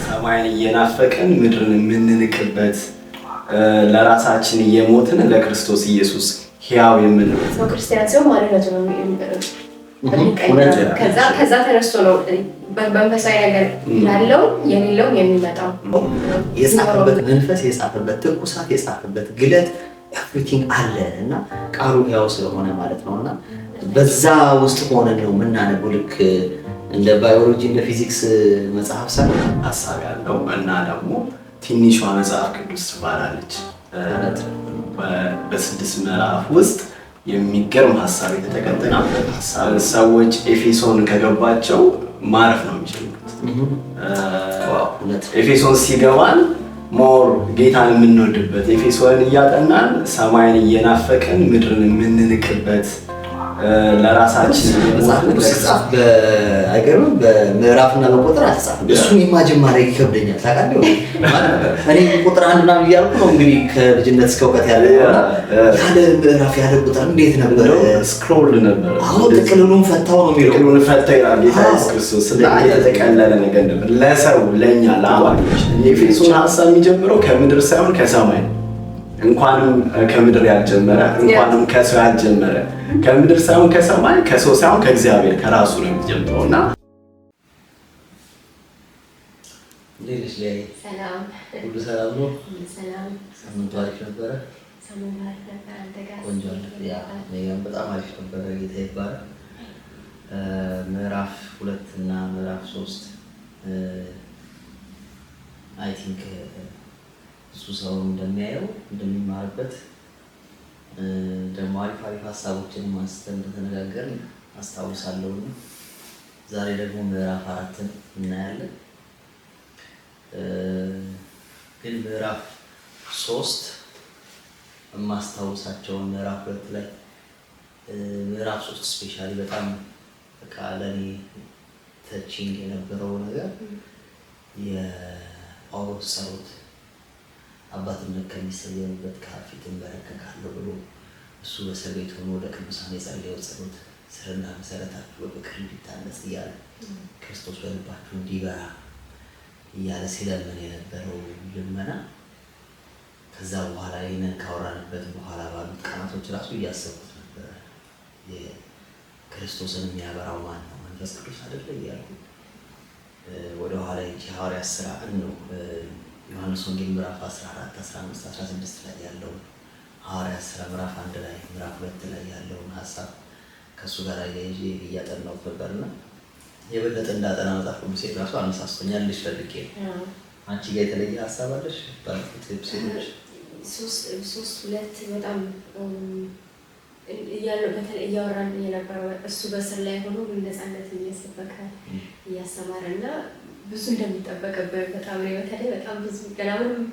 ሰማይን እየናፈቅን ምድርን የምንንቅበት ለራሳችን እየሞትን ለክርስቶስ ኢየሱስ ሕያው የምንሆን ሰው ክርስቲያን ሰው ማንነቱ ነው ከዛ ተነስቶ ነው በመንፈሳዊ ነገር ያለው የሌለው የሚመጣው የጻፈበት መንፈስ የጻፈበት ትኩሳት የጻፈበት ግለት ኤቭሪቲንግ አለ እና ቃሉ ሕያው ስለሆነ ማለት ነውና በዛ ውስጥ ሆነን ነው የምናነበው። ልክ እንደ ባዮሎጂ እንደ ፊዚክስ መጽሐፍ ሳይሆን ሀሳብ ያለው እና ደግሞ ትንሿ መጽሐፍ ቅዱስ ትባላለች። በስድስት ምዕራፍ ውስጥ የሚገርም ሀሳብ የተጠቀጠቀበት ሀሳብ። ሰዎች ኤፌሶን ከገባቸው ማረፍ ነው የሚችሉት። ኤፌሶን ሲገባን ሞር ጌታን የምንወድበት፣ ኤፌሶንን እያጠናን ሰማይን እየናፈቅን ምድርን የምንንቅበት ለራሳችን መጽሐፍ ቅዱስ ሲጻፍ በአይገርም በምዕራፍና በቁጥር አልተጻፈም። እሱን ኢማጂን ማድረግ ይከብደኛል። ታውቃለህ እኔ ቁጥር አንድ ምናምን እያልኩ ነው እንግዲህ ከልጅነት እስከ እውቀት ያለ ያለ ምዕራፍ ያለ ቁጥር እንዴት ነበር? ስክሮል ነበር። አሁን ጥቅልሉን ፈታው ነው የሚለው። ጥቅልሉን ፈታው ይላል ጌታ ኢየሱስ ክርስቶስ። የተጠቀለለ ነገር ነበር ለሰው ለኛ ለአማኞች። የኤፌሶን ሀሳብ የሚጀምረው ከምድር ሳይሆን ከሰማይ ነው። እንኳንም ከምድር ያልጀመረ እንኳንም ከሰው ያልጀመረ ከምድር ሳይሆን ከሰማይ ከሰው ሳይሆን ከእግዚአብሔር ከራሱ ነው የሚጀምረውና ሌሊት ላይ ሰላም ሁሉ ሰላም ነው። ሰላም ሳምንቱ አሪፍ ነበረ። ቆንጆ ያ በጣም አሪፍ ነበረ። ጌታ ይባላል። ምዕራፍ 2 እና ምዕራፍ 3 አይ ቲንክ እሱ ሰው እንደሚያየው እንደሚማርበት ደግሞ አሪፍ ሀሳቦችን ማስተን እንደተነጋገርን አስታውሳለሁ። ዛሬ ደግሞ ምዕራፍ 4ን እናያለን። ግን ምዕራፍ 3 የማስታውሳቸውን ምዕራፍ 2 ላይ ምዕራፍ 3 ስፔሻሊ በጣም በቃ ለኔ ተቺንግ የነበረው ነገር የጳውሎስ ጸሎት አባትነት ከሚሰየምበት ከፊት እንበረከካለሁ ብሎ እሱ በእስር ቤት ሆኖ ወደ ቅዱሳን የጸለየው ጸሎት ስርና መሰረታችሁ በፍቅር እንዲታነጽ እያለ ክርስቶስ በልባችሁ እንዲበራ እያለ ሲለምን የነበረው ልመና ከዛ በኋላ ይህንን ካወራንበት በኋላ ባሉት ቀናቶች ራሱ እያሰብኩት ነበረ። ክርስቶስን የሚያበራው ማን ነው? መንፈስ ቅዱስ አይደለ እያልኩ ወደኋላ ሐዋርያት ሥራ ነው ዮሐንስ ወንጌል ምዕራፍ 14፣ 15፣ 16 ላይ ያለውን ሐዋርያት ሥራ ምዕራፍ 1 ላይ ምዕራፍ 2 ላይ ያለውን ሀሳብ ከእሱ ጋር አያይዤ እያጠናሁት ነበርና የበለጠ እንዳጠና መጽሐፍ ቅዱስ ራሱ አነሳስቶኛል። ልጅ ፈልጌ አንቺ ጋር የተለየ ሀሳብ አለሽ? ባለፉት ኤፒሶዶች 3:2 በጣም እያወራን የነበረው እሱ በስር ላይ ሆኖ ነፃነት እየሰበከ እያስተማረና ብዙ እንደሚጠበቅበት በጣም ነው። በተለይ በጣም ብዙ ገና ምንም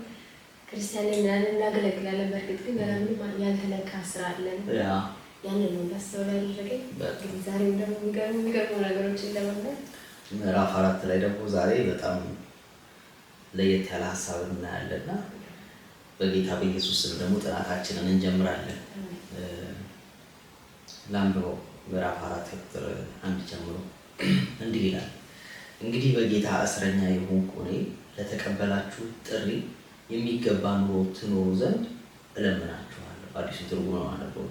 ክርስቲያን ላይ ምናምን እናገለግላለን። በእርግጥ ግን ገና ምንም ያልተነካ ስራ አለን። ያንን ነው እንዳስተውል ያደረገኝ። ዛሬም ደግሞ የሚገርሙ ነገሮችን ለመናገር ምዕራፍ 4 ላይ ደግሞ ዛሬ በጣም ለየት ያለ ሀሳብ እናያለንና በጌታ በኢየሱስ ስም ደግሞ ጥናታችንን እንጀምራለን። ላንብበው። ምዕራፍ 4 ቁጥር 1 ጀምሮ እንዲህ ይላል። እንግዲህ በጌታ እስረኛ የሆንኩ እኔ ለተቀበላችሁ ጥሪ የሚገባ ኑሮ ትኖሩ ዘንድ እለምናችኋለሁ። አዲሱ ትርጉም ነው ማለት ነው።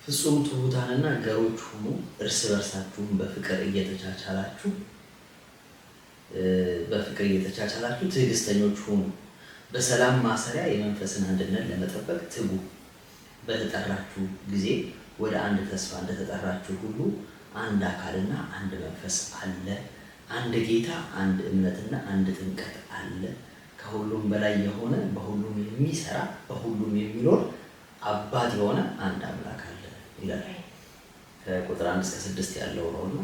ፍጹም ትሑታንና ገሮች ሁኑ፣ እርስ በርሳችሁም በፍቅር እየተቻቻላችሁ ትዕግስተኞች ሁኑ። በሰላም ማሰሪያ የመንፈስን አንድነት ለመጠበቅ ትጉ። በተጠራችሁ ጊዜ ወደ አንድ ተስፋ እንደተጠራችሁ ሁሉ አንድ አካልና አንድ መንፈስ አለ። አንድ ጌታ፣ አንድ እምነትና አንድ ጥምቀት አለ። ከሁሉም በላይ የሆነ በሁሉም የሚሰራ በሁሉም የሚኖር አባት የሆነ አንድ አምላክ አለ ይላል። ከቁጥር 1 እስከ 6 ያለው ነውና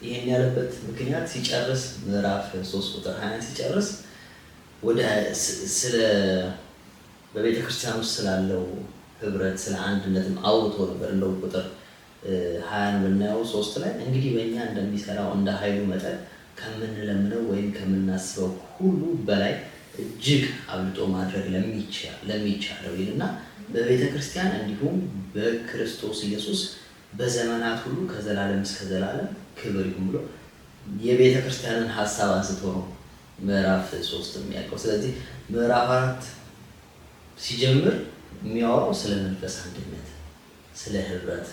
ይሄን ያለበት ምክንያት ሲጨርስ ምዕራፍ 3 ቁጥር 20 ሲጨርስ ወደ ስለ በቤተክርስቲያን ውስጥ ስላለው ህብረት ስለ አንድነትም አውርቶ ነበር። እንደው ቁጥር 20 ብናየው 3 ላይ እንግዲህ በእኛ እንደሚሰራው እንደ ኃይሉ መጠን ከምንለምነው ወይም ከምናስበው ሁሉ በላይ እጅግ አብልጦ ማድረግ ለሚቻለው ይልና በቤተክርስቲያን እንዲሁም በክርስቶስ ኢየሱስ በዘመናት ሁሉ ከዘላለም እስከ ዘላለም ክብር ይሁን ብሎ የቤተ ክርስቲያንን ሐሳብ አንስቶ ነው ምዕራፍ 3 የሚያውቀው። ስለዚህ ምዕራፍ 4 ሲጀምር የሚያወራው ስለ መንፈስ አንድነት፣ ስለ ህብረት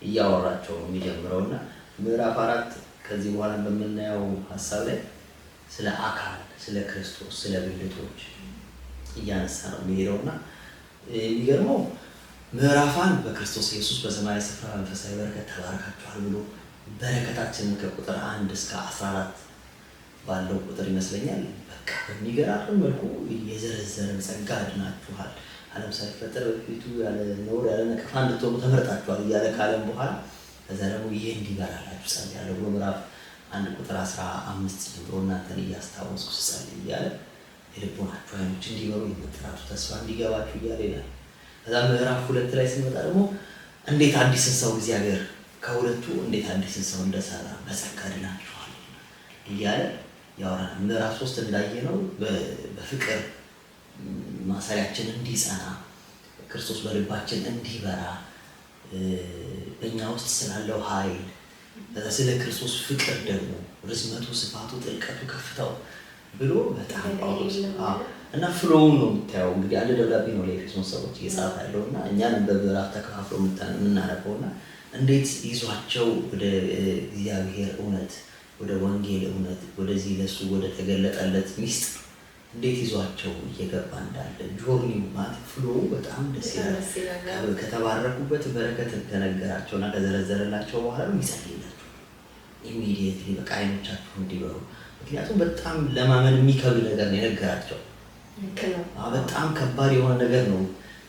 እያወራቸው ነው የሚጀምረውና ምዕራፍ 4 ከዚህ በኋላ በምናየው ሐሳብ ላይ ስለ አካል፣ ስለ ክርስቶስ፣ ስለ ብልቶች እያነሳ ነው የሚሄደውና የሚገርመው ምዕራፍ 1 በክርስቶስ ኢየሱስ በሰማያዊ ስፍራ መንፈሳዊ በረከት ተባረካችኋል ብሎ በረከታችንን ከቁጥር 1 እስከ 14 ባለው ቁጥር ይመስለኛል በቃ በሚገራርም መልኩ የዘረዘረ ጸጋ አድናችኋል፣ ዓለም ሳይፈጠር በፊቱ ያለ ነውር ያለ ነቀፋ እንድትሆኑ ተመርጣችኋል እያለ ካለም በኋላ ከዛ ደግሞ ይሄ እንዲበራላችሁ ጸልያለሁ ብሎ ምዕራፍ 1 ቁጥር 15 ጀምሮ እናንተን እያስታወስኩ ስጸልይ እያለ የልቦናችሁ ዓይኖች እንዲበሩ የመጠራቱ ተስፋ እንዲገባችሁ እያለ ይላል። ከዛ ምዕራፍ 2 ላይ ስንመጣ ደግሞ እንዴት አዲስን ሰው እግዚአብሔር ከሁለቱ እንዴት አዲስን ሰው እንደሰራ በጸጋ ድናችኋል እያለ ያወራል። ምዕራፍ 3 እንዳየነው በፍቅር ማሰሪያችን እንዲጸና ክርስቶስ በልባችን እንዲበራ በእኛ ውስጥ ስላለው ኃይል ስለ ክርስቶስ ፍቅር ደግሞ ርዝመቱ፣ ስፋቱ፣ ጥልቀቱ፣ ከፍታው ብሎ በጣም ጳውሎስ እና ፍሎው ነው የምታየው። እንግዲህ አንድ ደብዳቤ ነው ለኤፌሶን ሰዎች እየጻፈ ያለው እና እኛንም በምዕራፍ ተከፋፍሎ የምናነበው እና እንዴት ይዟቸው ወደ እግዚአብሔር እውነት፣ ወደ ወንጌል እውነት፣ ወደዚህ ለሱ ወደ ተገለጠለት ሚስጥር እንዴት ይዟቸው እየገባ እንዳለ ጆርኒው ማለት ፍሎው በጣም ደስ ይላል። ከተባረኩበት በረከት ከነገራቸውና ከዘረዘረላቸው በኋላ ይጸልይላቸው ኢሚዲየትሊ በቃ ዓይኖቻችሁ እንዲበሩ። ምክንያቱም በጣም ለማመን የሚከብድ ነገር ነው የነገራቸው። በጣም ከባድ የሆነ ነገር ነው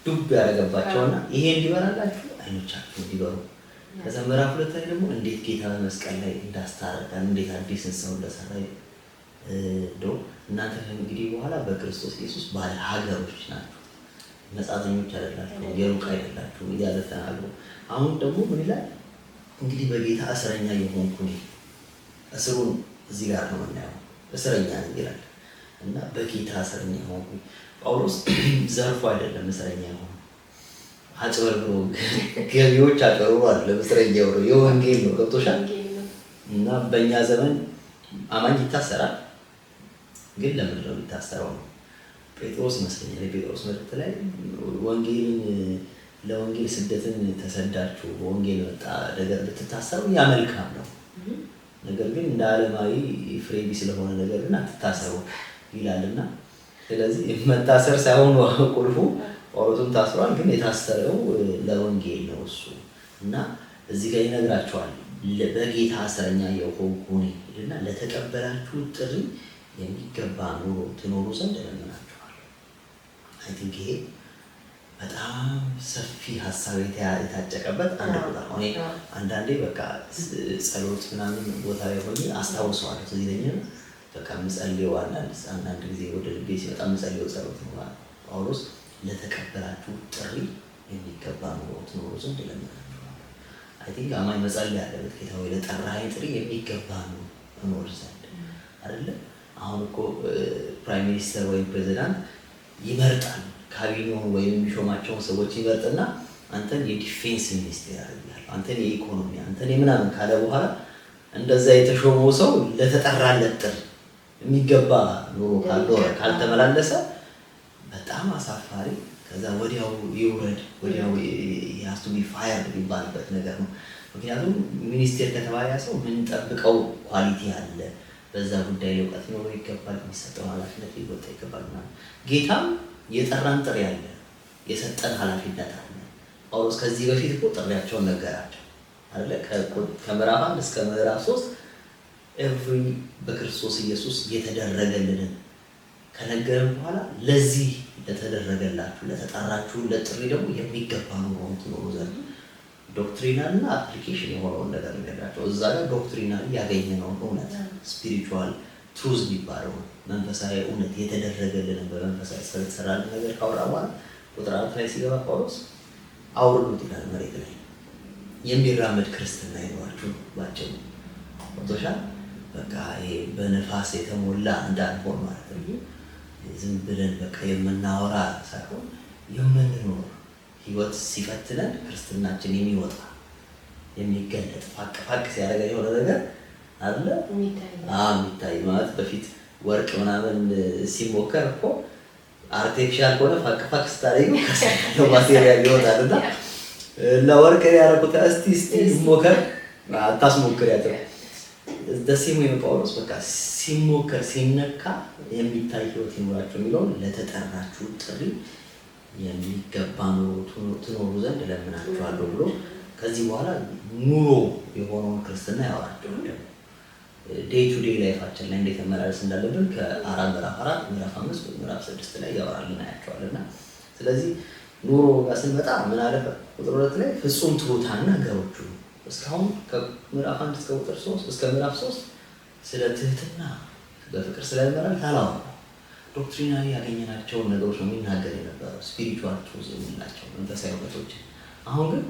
ዱብ ያደረገባቸውና ይሄ እንዲበራላችሁ ዓይኖቻችሁ እንዲበሩ። ከዛ ምዕራፍ 2 ላይ ደግሞ እንዴት ጌታ በመስቀል ላይ እንዳስታረቀን እንዴት አዲስን ሰው እንደሰራ እንደው እናንተ እንግዲህ በኋላ በክርስቶስ ኢየሱስ ባለ ሀገሮች ናችሁ፣ መጻተኞች አይደላችሁም፣ የሩቅ አይደላችሁም እያለ ተናግሮ አሁን ደግሞ ምን ይላል? እንግዲህ በጌታ እስረኛ የሆንኩ ነኝ። እስሩን እዚህ ጋር ነው የምናየው። እስረኛ ነኝ ይላል እና በጌታ እስረኛ የሆንኩ ጳውሎስ ዘርፎ አይደለም እስረኛ የሆነ አጭበርብሮ ገቢዎች አጭበርብሮ አይደለም እስረኛ የሆነው የወንጌል ነው። ገብቶሻል? እና በእኛ ዘመን አማኝ ይታሰራል። ግን ለምንድን ነው የሚታሰረው ነው? ጴጥሮስ ይመስለኛል የጴጥሮስ መልእክት ላይ ወንጌልን ለወንጌል ስደትን ተሰዳችሁ በወንጌል መጣ ነገር ብትታሰሩ ያ መልካም ነው፣ ነገር ግን እንደ ዓለማዊ ፍሬ ቢስ ስለሆነ ነገር ግን አትታሰሩ ይላልና ስለዚህ መታሰር ሳይሆን ቁልፉ ጳውሎስም ታስሯል፣ ግን የታሰረው ለወንጌል ነው እሱ እና እዚህ ጋር ይነግራቸዋል። በጌታ እስረኛ የሆንኩ ነኝ እና ለተቀበላችሁ ጥሪ የሚገባ ኑሮ ትኖሩ ዘንድ እለምናችኋለሁ። አይ ቲንክ ይሄ በጣም ሰፊ ሀሳብ የታጨቀበት አንድ ቦታ ነው። እኔ አንዳንዴ በቃ ጸሎት ምናምን ቦታ ላይ ሆኜ አስታውሰዋለሁ። ስለዚህ ለኛ በቃ ምጸልየው አንዳንድ ጊዜ ወደ ልቤ ሲመጣ ምጸልየው ጸሎት ነው ማለት ጳውሎስ ለተቀበላችሁ ጥሪ የሚገባ ኑሮ ትኖሩ ዘንድ እለምናችኋለሁ። አይ ቲንክ አማኝ መጸለይ ያለበት ጌታ ወይ ለጠራኸኝ ጥሪ የሚገባ ነው እኖር ዘንድ አይደለ? አሁን እኮ ፕራይም ሚኒስተር ወይም ፕሬዚዳንት ይመርጣል ካቢኔውን ወይም የሚሾማቸውን ሰዎች ይመርጥና አንተን የዲፌንስ ሚኒስቴር ያደርጋል፣ አንተን የኢኮኖሚ፣ አንተን የምናምን ካለ በኋላ እንደዛ የተሾመው ሰው ለተጠራለት ጥሪ የሚገባ ኑሮ ካልተመላለሰ በጣም አሳፋሪ፣ ከዛ ወዲያው ይውረድ፣ ወዲያው ያሱ ቢፋየር የሚባልበት ነገር ነው። ምክንያቱም ሚኒስቴር ከተባለ ያ ሰው ምን ጠብቀው ኳሊቲ አለ፣ በዛ ጉዳይ ላይ እውቀት ኖሮ ይገባል፣ የሚሰጠው ኃላፊነት ሊወጣ ይገባል ማለት ጌታም የጠራን ጥሪ አለ፣ የሰጠን ኃላፊነት አለ። ጳውሎስ ከዚህ በፊት እኮ ጥሪያቸውን ነገራቸው አይደለ? ከምዕራፍ 1 እስከ ምዕራፍ 3 ኤቭሪ በክርስቶስ ኢየሱስ የተደረገልንን ከነገረን በኋላ ለዚህ ለተደረገላችሁ ለተጠራችሁ ለጥሪ ደግሞ የሚገባ ኑሮ ትኖሩ ዘንድ ዶክትሪናል እና አፕሊኬሽን የሆነውን ነገር ነገራቸው። እዛ ጋር ዶክትሪናል ያገኘነውን እውነት ስፒሪቹዋል ትሩዝ የሚባለው መንፈሳዊ እውነት የተደረገልንን በመንፈሳዊ ስራ የተሰራልን ነገር ካወራ በኋላ ቁጥር 4 ላይ ሲገባ ጳውሎስ አውርዱት ይላል። መሬት ላይ የሚራመድ ክርስትና ይኖራችሁ ባጭሩ ወጥቶሻል። በቃ ይሄ በነፋስ የተሞላ እንዳንሆን ማለት ነው። ዝም ብለን በቃ የምናወራ ሳይሆን የምንኖር ህይወት ሲፈትነን ክርስትናችን የሚወጣ የሚገለጥ ፋቅ ሲያደርገን የሆነ ነገር አለ የሚታይ ማለት በፊት ወርቅ ምናምን ሲሞከር እኮ አርቲፊሻል ከሆነ ፋቅ ስታደርጊው ከሰለው ማቴሪያል ይወጣልና ለወርቅ ያደረጉት እስቲ ሞከር አታስሞክር ያለው ደሴም ወይ ጳውሎስ በቃ ሲሞከር ሲነካ የሚታይ ህይወት ይኖራችሁ የሚለውን ለተጠራችሁ ጥሪ የሚገባ ትኖሩ ዘንድ እለምናችኋለሁ ብሎ ከዚህ በኋላ ኑሮ የሆነውን ክርስትና ያወራቸዋል። ዴይ ቱ ዴይ ላይፋችን ላይ እንዴት መመላለስ እንዳለብን ምዕራፍ 4 ምዕራፍ 5 ምዕራፍ 6 ላይ ያወራልን አያቸዋልና ስለዚህ ኑሮ ጋር ስንመጣ ምን አለ ቁጥር 2 ላይ ፍጹም ትሑታንና ገሮቹ እስካሁን ከምዕራፍ 1 እስከ ቁጥር 3 እስከ ምዕራፍ 3 ስለ ትህትና በፍቅር ስለመመላለስ ታላዋል ዶክትሪናሊ ያገኘናቸውን ነገሮች ነው የሚናገር የነበረው ስፒሪቹዋል ትሩዝ የምንላቸው መንፈሳዊ እውቀቶች። አሁን ግን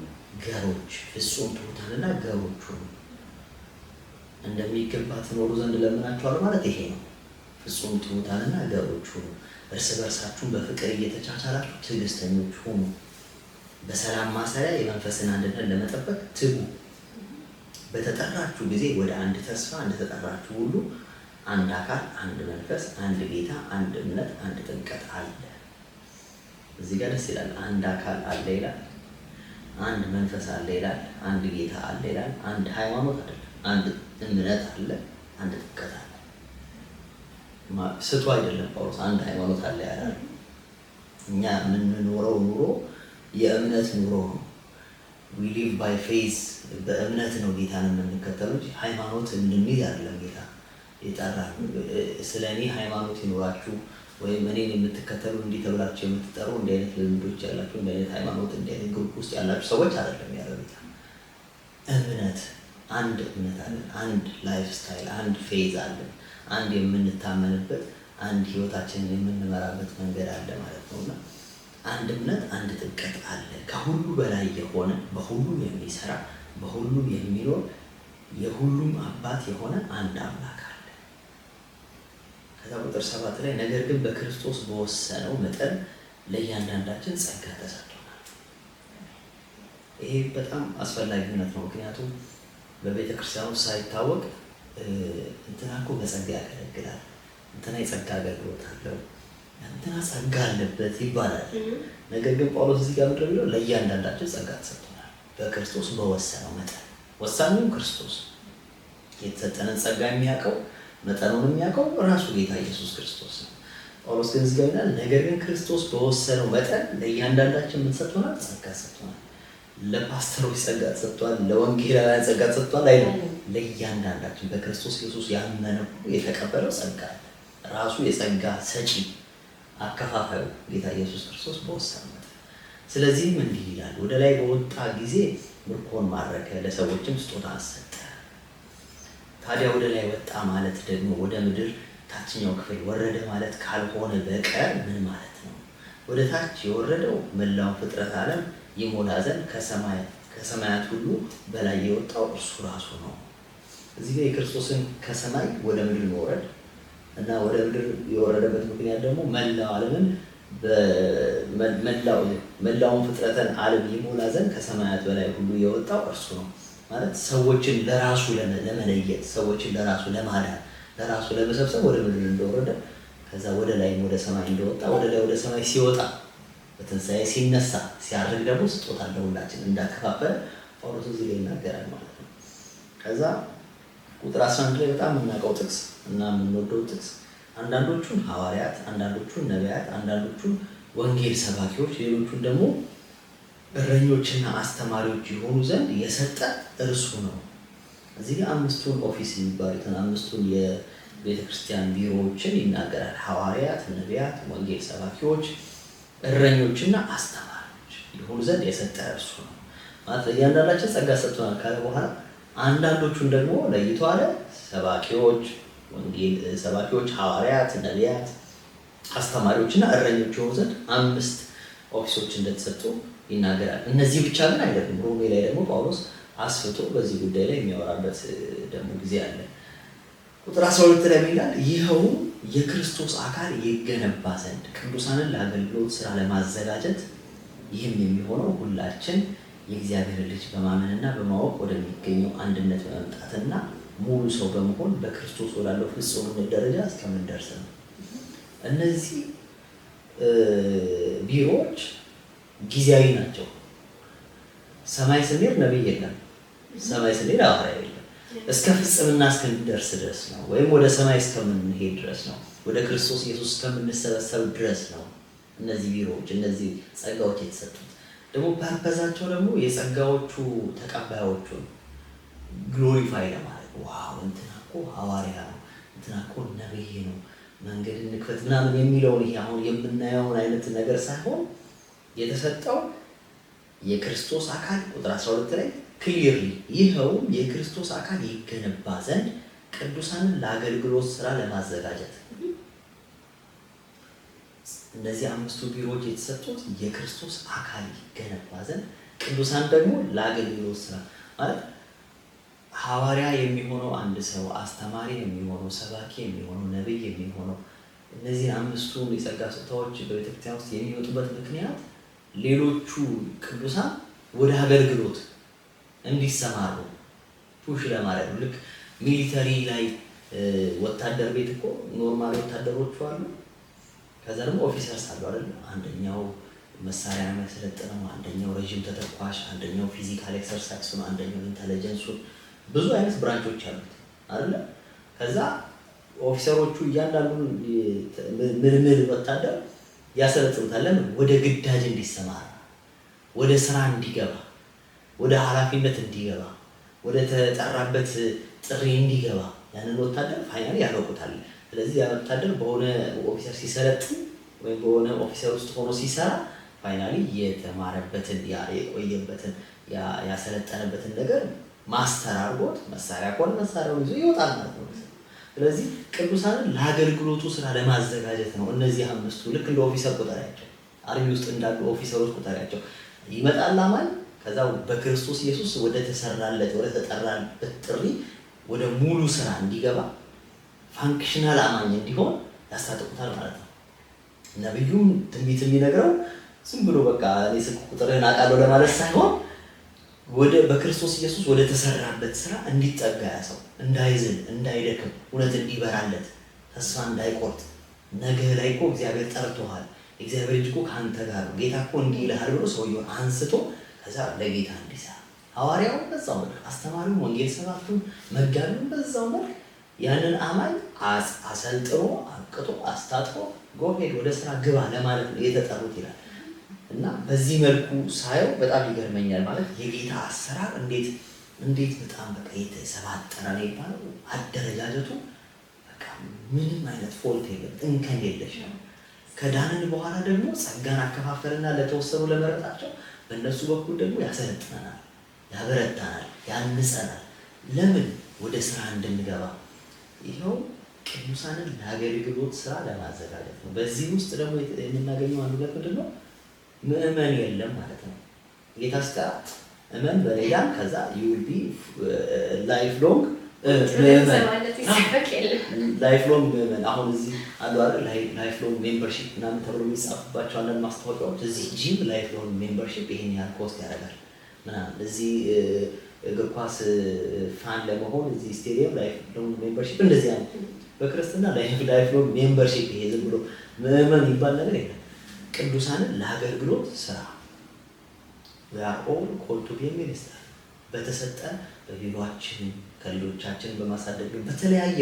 ገሮች ፍጹም ትሑታንና ገሮቹ እንደሚገባ ትኖሩ ዘንድ እለምናችኋለሁ ማለት ይሄ ነው። ፍጹም ትሑታንና ገሮቹ እርስ በርሳችሁን በፍቅር እየተቻቻላችሁ ትዕግስተኞች ሁኑ። በሰላም ማሰሪያ የመንፈስን አንድነት ለመጠበቅ ትጉ። በተጠራችሁ ጊዜ ወደ አንድ ተስፋ እንደተጠራችሁ ሁሉ አንድ አካል፣ አንድ መንፈስ፣ አንድ ጌታ፣ አንድ እምነት፣ አንድ ጥምቀት አለ። እዚህ ጋር ደስ ይላል። አንድ አካል አለ ይላል፣ አንድ መንፈስ አለ ይላል፣ አንድ ጌታ አለ ይላል። አንድ ሃይማኖት አይደለም፣ አንድ እምነት አለ፣ አንድ ጥምቀት አለ። ስቱ አይደለም ጳውሎስ አንድ ሃይማኖት አለ ያላል። እኛ የምንኖረው ኑሮ የእምነት ኑሮ ነው። we live by faith በእምነት ነው ጌታን የምንከተለው እንጂ ሃይማኖት እንድንይዝ አይደለም ጌታ ይጠራል። ስለኔ ሃይማኖት ይኖራችሁ ወይም እኔን የምትከተሉ እንዲህ ተብላችሁ የምትጠሩ እንዲህ አይነት ልምዶች ያላችሁ እንዲህ አይነት ሃይማኖት እንዲህ አይነት ግሩፕ ውስጥ ያላችሁ ሰዎች አይደለም ያለው ጌታ። እምነት አንድ እምነት አለ፣ አንድ ላይፍ ስታይል፣ አንድ ፌዝ አለ፣ አንድ የምንታመንበት አንድ ህይወታችንን የምንመራበት መንገድ አለ ማለት ነውና አንድ እምነት አንድ ጥምቀት አለ። ከሁሉ በላይ የሆነ በሁሉም የሚሰራ በሁሉም የሚኖር የሁሉም አባት የሆነ አንድ አምላክ አለ። ከዛ ቁጥር 7 ላይ ነገር ግን በክርስቶስ በወሰነው መጠን ለእያንዳንዳችን ጸጋ ተሰጥቶናል። ይሄ በጣም አስፈላጊ እውነት ነው። ምክንያቱም በቤተ ክርስቲያኑ ሳይታወቅ እንትና እኮ በጸጋ ያገለግላል፣ እንትና የጸጋ አገልግሎት አለው፣ እንትና ጸጋ አለበት ይባላል። ነገር ግን ጳውሎስ እዚህ ጋር ምንድን ነው የሚለው? ለእያንዳንዳችን ጸጋ ተሰጥቶናል በክርስቶስ በወሰነው መጠን። ወሳኙ ክርስቶስ የተሰጠንን ጸጋ የሚያውቀው መጠኑን የሚያውቀው ራሱ ጌታ ኢየሱስ ክርስቶስ ነው። ጳውሎስ ግን እዚህ ጋር ይላል ነገር ግን ክርስቶስ በወሰነው መጠን ለእያንዳንዳችን ምን ሰጥቶናል? ጸጋ ሰጥቶናል። ለፓስተሮች ጸጋ ተሰጥቷል፣ ለወንጌላውያን ጸጋ ተሰጥቷል አይደል? ለእያንዳንዳችን በክርስቶስ ኢየሱስ ያመነ ሁሉ የተቀበለው ጸጋ አለ። ራሱ የጸጋ ሰጪ አከፋፋዩ ጌታ ኢየሱስ ክርስቶስ በወሰነው መጠን። ስለዚህም እንዲህ ይላል ወደ ላይ በወጣ ጊዜ ምርኮን ማረከ፣ ለሰዎችም ስጦታ ሰጠ። ታዲያ ወደ ላይ ወጣ ማለት ደግሞ ወደ ምድር ታችኛው ክፍል ወረደ ማለት ካልሆነ በቀር ምን ማለት ነው? ወደ ታች የወረደው መላው ፍጥረት ዓለም ይሞላ ዘንድ ከሰማያት ሁሉ በላይ የወጣው እርሱ ራሱ ነው። እዚህ ጋር የክርስቶስን ከሰማይ ወደ ምድር መውረድ እና ወደ ምድር የወረደበት ምክንያት ደግሞ መላው ዓለምን መላውን ፍጥረትን ዓለም ይሞላ ዘንድ ከሰማያት በላይ ሁሉ የወጣው እርሱ ነው ማለት ሰዎችን ለራሱ ለመለየት፣ ሰዎችን ለራሱ ለማዳን፣ ለራሱ ለመሰብሰብ ወደ ምድር እንደወረደ ከዛ ወደ ላይ ወደ ሰማይ እንደወጣ ወደ ላይ ወደ ሰማይ ሲወጣ በትንሣኤ ሲነሳ ሲያርግ ደግሞ ስጦታ ለሁላችን እንዳከፋፈለ ጳውሎስ እዚህ ላይ ይናገራል ማለት ነው። ከዛ ቁጥር 11 ላይ በጣም የምናውቀው ጥቅስ እና የምንወደው ጥቅስ አንዳንዶቹን ሐዋርያት፣ አንዳንዶቹን ነቢያት፣ አንዳንዶቹን ወንጌል ሰባኪዎች፣ ሌሎቹን ደግሞ እረኞችና አስተማሪዎች የሆኑ ዘንድ የሰጠ እርሱ ነው። እዚህ ጋር አምስቱን ኦፊስ የሚባሉትን አምስቱን የቤተክርስቲያን ቢሮዎችን ይናገራል። ሐዋርያት፣ ነቢያት፣ ወንጌል ሰባኪዎች፣ እረኞችና አስተማሪዎች የሆኑ ዘንድ የሰጠ እርሱ ነው ማለት እያንዳንዳችን ጸጋ ሰጥቶናል ካለ በኋላ አንዳንዶቹን ደግሞ ለይቶ አለ ሰባኪዎች፣ ወንጌል ሰባኪዎች፣ ሐዋርያት፣ ነቢያት፣ አስተማሪዎችና እረኞች የሆኑ ዘንድ 5 ኦፊሶች እንደተሰጡ ይናገራል። እነዚህ ብቻ ግን አይደለም። ሮሜ ላይ ደግሞ ጳውሎስ አስፍቶ በዚህ ጉዳይ ላይ የሚያወራበት ደግሞ ጊዜ አለ። ቁጥር 12 ላይ ይላል ይኸው የክርስቶስ አካል ይገነባ ዘንድ ቅዱሳንን ለአገልግሎት ስራ ለማዘጋጀት ይህም የሚሆነው ሁላችን የእግዚአብሔር ልጅ በማመንና በማወቅ ወደ ወደሚገኘው አንድነት በመምጣትና ሙሉ ሰው በመሆን በክርስቶስ ወዳለው ፍጹምነት ደረጃ እስከምንደርስ ነው። እነዚህ ቢሮዎች ጊዜያዊ ናቸው። ሰማይ ስንሄድ ነብይ የለም፣ ሰማይ ስንሄድ ሐዋርያ የለም። እስከ ፍጽምና እስከምንደርስ ድረስ ነው፣ ወይም ወደ ሰማይ እስከምንሄድ ድረስ ነው፣ ወደ ክርስቶስ ኢየሱስ እስከምንሰበሰብ ድረስ ነው እነዚህ ቢሮዎች፣ እነዚህ ጸጋዎች የተሰጡት። ደግሞ ፐርፐዛቸው ደግሞ የጸጋዎቹ ተቀባዮቹን ግሎሪፋይ ለማድረግ ዋው እንትና እኮ ሐዋርያ ነው፣ እንትና እኮ ነብይ ነው፣ መንገድ እንክፈት ምናምን የሚለውን ይሄ አሁን የምናየውን አይነት ነገር ሳይሆን የተሰጠው የክርስቶስ አካል ቁጥር 12 ላይ ክሊርሊ ይኸውም የክርስቶስ አካል ይገነባ ዘንድ ቅዱሳንን ለአገልግሎት ስራ ለማዘጋጀት። እነዚህ 5ቱ ቢሮዎች የተሰጡት የክርስቶስ አካል ይገነባ ዘንድ፣ ቅዱሳን ደግሞ ለአገልግሎት ስራ ማለት ሐዋርያ የሚሆነው አንድ ሰው፣ አስተማሪ የሚሆነው፣ ሰባኪ የሚሆነው፣ ነብይ የሚሆነው እነዚህ 5ቱን የጸጋ ስጦታዎች በቤተክርስቲያን ውስጥ የሚወጡበት ምክንያት ሌሎቹ ቅዱሳን ወደ አገልግሎት እንዲሰማሩ ፑሽ ለማድረግ ነው። ልክ ሚሊተሪ ላይ ወታደር ቤት እኮ ኖርማል ወታደሮቹ አሉ፣ ከዛ ደግሞ ኦፊሰርስ አሉ አይደል? አንደኛው መሳሪያ የሚያሰለጥነው፣ አንደኛው ረጅም ተተኳሽ፣ አንደኛው ፊዚካል ኤክሰርሳይዝ ነው፣ አንደኛው ኢንተለጀንሱ፣ ብዙ አይነት ብራንቾች አሉት አይደል? ከዛ ኦፊሰሮቹ እያንዳንዱን ምልምል ወታደር ያሰለጥኑታል። ለምን? ወደ ግዳጅ እንዲሰማራ፣ ወደ ስራ እንዲገባ፣ ወደ ኃላፊነት እንዲገባ፣ ወደ ተጠራበት ጥሪ እንዲገባ ያንን ወታደር ፋይናሊ ያውቁታል። ስለዚህ ያ ወታደር በሆነ ኦፊሰር ሲሰለጥን ወይም በሆነ ኦፊሰር ውስጥ ሆኖ ሲሰራ ፋይናሊ የተማረበትን የቆየበትን ያሰለጠነበትን ነገር ማስተር አድርጎት መሳሪያ ከሆነ መሳሪያውን ይዞ ይወጣል ማለት ነው። ስለዚህ ቅዱሳንን ለአገልግሎቱ ስራ ለማዘጋጀት ነው። እነዚህ 5ቱ ልክ እንደ ኦፊሰር ቁጠሪያቸው፣ አርሚ ውስጥ እንዳሉ ኦፊሰሮች ቁጠሪያቸው። ይመጣል አማኝ፣ ከዛ በክርስቶስ ኢየሱስ ወደ ተሰራለት ወደ ተጠራበት ጥሪ ወደ ሙሉ ስራ እንዲገባ ፋንክሽናል አማኝ እንዲሆን ያስታጥቁታል ማለት ነው። ነብዩም ትንቢት የሚነግረው ዝም ብሎ በቃ እኔ ስልክ ቁጥርህን አውቃለሁ ለማለት ሳይሆን ወደ በክርስቶስ ኢየሱስ ወደ ተሰራበት ስራ እንዲጠጋ ያሰው እንዳይዝል፣ እንዳይደክም፣ እውነት እንዲበራለት፣ ተስፋ እንዳይቆርጥ፣ ነገ ላይ እኮ እግዚአብሔር ጠርቶሃል፣ እግዚአብሔር ልጅ እኮ ከአንተ ጋር ነው፣ ጌታ እኮ እንዲህ ይልሃል ብሎ ሰውየውን አንስቶ ከዛ ለጌታ እንዲሰራ፣ ሐዋርያው በዛው መልክ፣ አስተማሪው፣ ወንጌል ሰባኪው፣ መጋቢው በዛው መልክ ያንን አማኝ አሰልጥኖ አቅጦ አስታጥቆ ጎሄድ ወደ ስራ ግባ ለማለት ነው የተጠሩት ይላል። እና በዚህ መልኩ ሳየው በጣም ይገርመኛል። ማለት የጌታ አሰራር እንዴት በጣም በቃ የተሰባጠረ ነው ይባላል። አደረጃጀቱ በቃ ምንም አይነት ፎልት የለም፣ እንከን የለሽ ነው። ከዳንን በኋላ ደግሞ ጸጋን አከፋፈልና ለተወሰኑ ለመረጣቸው በእነሱ በኩል ደግሞ ያሰለጥነናል፣ ያበረታናል፣ ያንጸናል። ለምን? ወደ ስራ እንድንገባ። ይኸው ቅዱሳንን ለአገልግሎት ስራ ለማዘጋጀት ነው። በዚህ ውስጥ ደግሞ የምናገኘው አንዱ ነገር ምንድን ነው? ምእመን የለም ማለት ነው። ጌታ ሲጠራ እመን በሌላም ከዛ ዩል ቢ ላይፍ ሎንግ ላይፍ ሎንግ ምእመን። አሁን እዚህ አሉ አይደል ላይፍ ሎንግ ሜምበርሺፕ ምናምን ተብሎ የሚጻፍባቸው አንዳንድ ማስታወቂያዎች፣ እዚህ ጂም ላይፍ ሎንግ ሜምበርሺፕ ይሄን ያህል ኮስት ያደርጋል ምናምን፣ እዚህ እግር ኳስ ፋን ለመሆን እዚህ ስቴዲየም ላይፍ ሎንግ ሜምበርሺፕ እንደዚህ አይነት። በክርስትና ላይፍ ሎንግ ሜምበርሺፕ ይሄ ዝም ብሎ ምእመን ይባል ነገር የለም። ቅዱሳንን ለአገልግሎት ስራ we are all called to be a minister በተሰጠን በቢሮአችን ከልጆቻችን በማሳደግ በተለያየ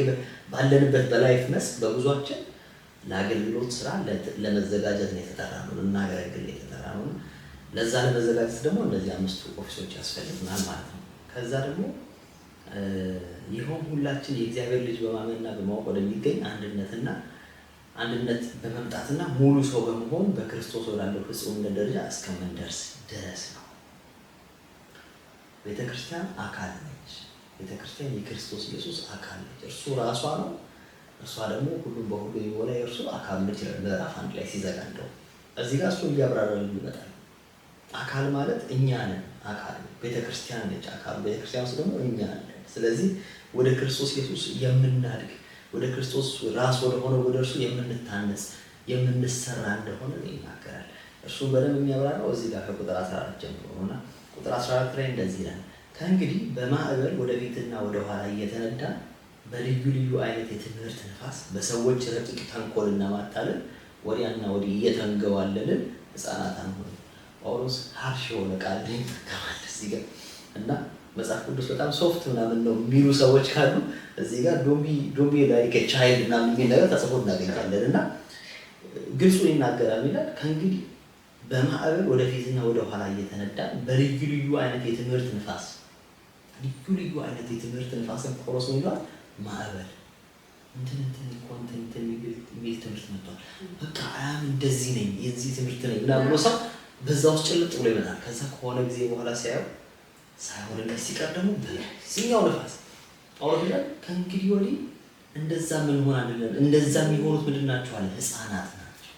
ባለንበት በላይፍ መስክ በጉዟችን ለአገልግሎት ስራ ለመዘጋጀት ነው የተጠራነው፣ ልናገለግል ነው የተጠራነው። ለዛ ለመዘጋጀት ደግሞ እነዚህ 5ቱ ኦፊሶች ያስፈልጉናል ማለት ነው። ከዛ ደግሞ ይኸውም ሁላችን የእግዚአብሔር ልጅ በማመንና በማወቅ ወደሚገኝ አንድነት በመምጣትና ሙሉ ሰው በመሆን በክርስቶስ ወዳለው ፍጹምነት ደረጃ እስከምንደርስ ድረስ ነው። ቤተክርስቲያን አካል ነች። ቤተክርስቲያን የክርስቶስ ኢየሱስ አካል ነች። እርሱ ራሷ ነው። እርሷ ደግሞ ሁሉም በሁሉ የሚሞላ የእርሱ አካል ነች። ምዕራፍ 1 ላይ ሲዘጋ እንደው እዚህ ጋር እሱ እያብራራልን ይመጣል። አካል ማለት እኛ ነን። አካል ቤተክርስቲያን ነች። አካል ቤተክርስቲያን ውስጥ ደግሞ እኛ ነን። ስለዚህ ወደ ክርስቶስ ኢየሱስ የምናድግ ወደ ክርስቶስ ራስ ወደ ሆነው ወደ እርሱ የምንታነጽ የምንሰራ እንደሆነ ይናገራል። እርሱም በደንብ የሚያብራራው እዚህ ጋር ከቁጥር 14 ጀምሮ ነውና ቁጥር 14 ላይ እንደዚህ ይላል፣ ከእንግዲህ በማዕበል ወደፊትና ወደ ኋላ እየተነዳ በልዩ ልዩ አይነት የትምህርት ነፋስ በሰዎች ረቂቅ ተንኮልና ማታለል ወዲያና ወዲህ እየተንገዋለልን ሕፃናት አንሆን። ጳውሎስ ሀርሽ የሆነ ቃል ይጠቀማል እዚህ ጋር እና መጽሐፍ ቅዱስ በጣም ሶፍት ምናምን ነው የሚሉ ሰዎች ካሉ እዚህ ጋር ዶምቢ ላይ ከቻይልድ ምናምን የሚል ነገር ተጽፎ እናገኛለን እና ግልጹ ይናገራል ይላል። ከእንግዲህ በማዕበል ወደፊትና ወደ ኋላ እየተነዳ በልዩ ልዩ አይነት የትምህርት ንፋስ ልዩ አይነት የትምህርት ንፋስን ጳውሎስ ይሏል። ማዕበል እንትን የሚል ትምህርት መጥቷል። በቃ አያም እንደዚህ ነኝ የዚህ ትምህርት ነኝ ምናምን ብሎ ሰው በዛ ውስጥ ጭልጥ ብሎ ይመጣል። ከዛ ከሆነ ጊዜ በኋላ ሲያየው ሳይሆንለት ሲቀር ደግሞ በዚህኛው ንፋስ ጳውሎስ ይላል ከእንግዲህ ወዲህ እንደዛ ምን ሆን አይደለም። እንደዛ የሚሆኑት ምንድን ናቸው አለ? ሕፃናት ናቸው፣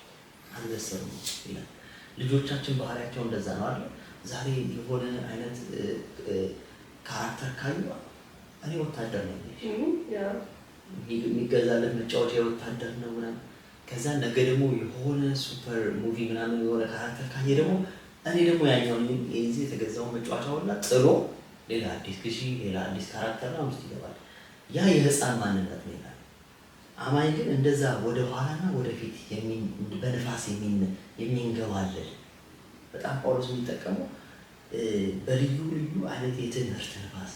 አልበሰሉም ይላል። ልጆቻችን ባህሪያቸው እንደዛ ነው አይደል? ዛሬ የሆነ አይነት ካራክተር ካዩ እኔ ወታደር ነኝ የሚገዛለት መጫወቻ ወታደር ነው ምናምን። ከዛ ነገ ደግሞ የሆነ ሱፐር ሙቪ ምናምን የሆነ ካራክተር ካየ ደግሞ እኔ ደግሞ ያኛውን የዚህ የተገዛውን መጫወቻ ሁላ ጥሎ ሌላ አዲስ ግዢ ሌላ አዲስ ካራክተር ነው ውስጥ ይገባል። ያ የህፃን ማንነት ነው ይላል። አማኝ ግን እንደዛ ወደ ኋላና ወደፊት በንፋስ የሚንገባለል በጣም ጳውሎስ የሚጠቀመው በልዩ ልዩ አይነት የትምህርት ንፋስ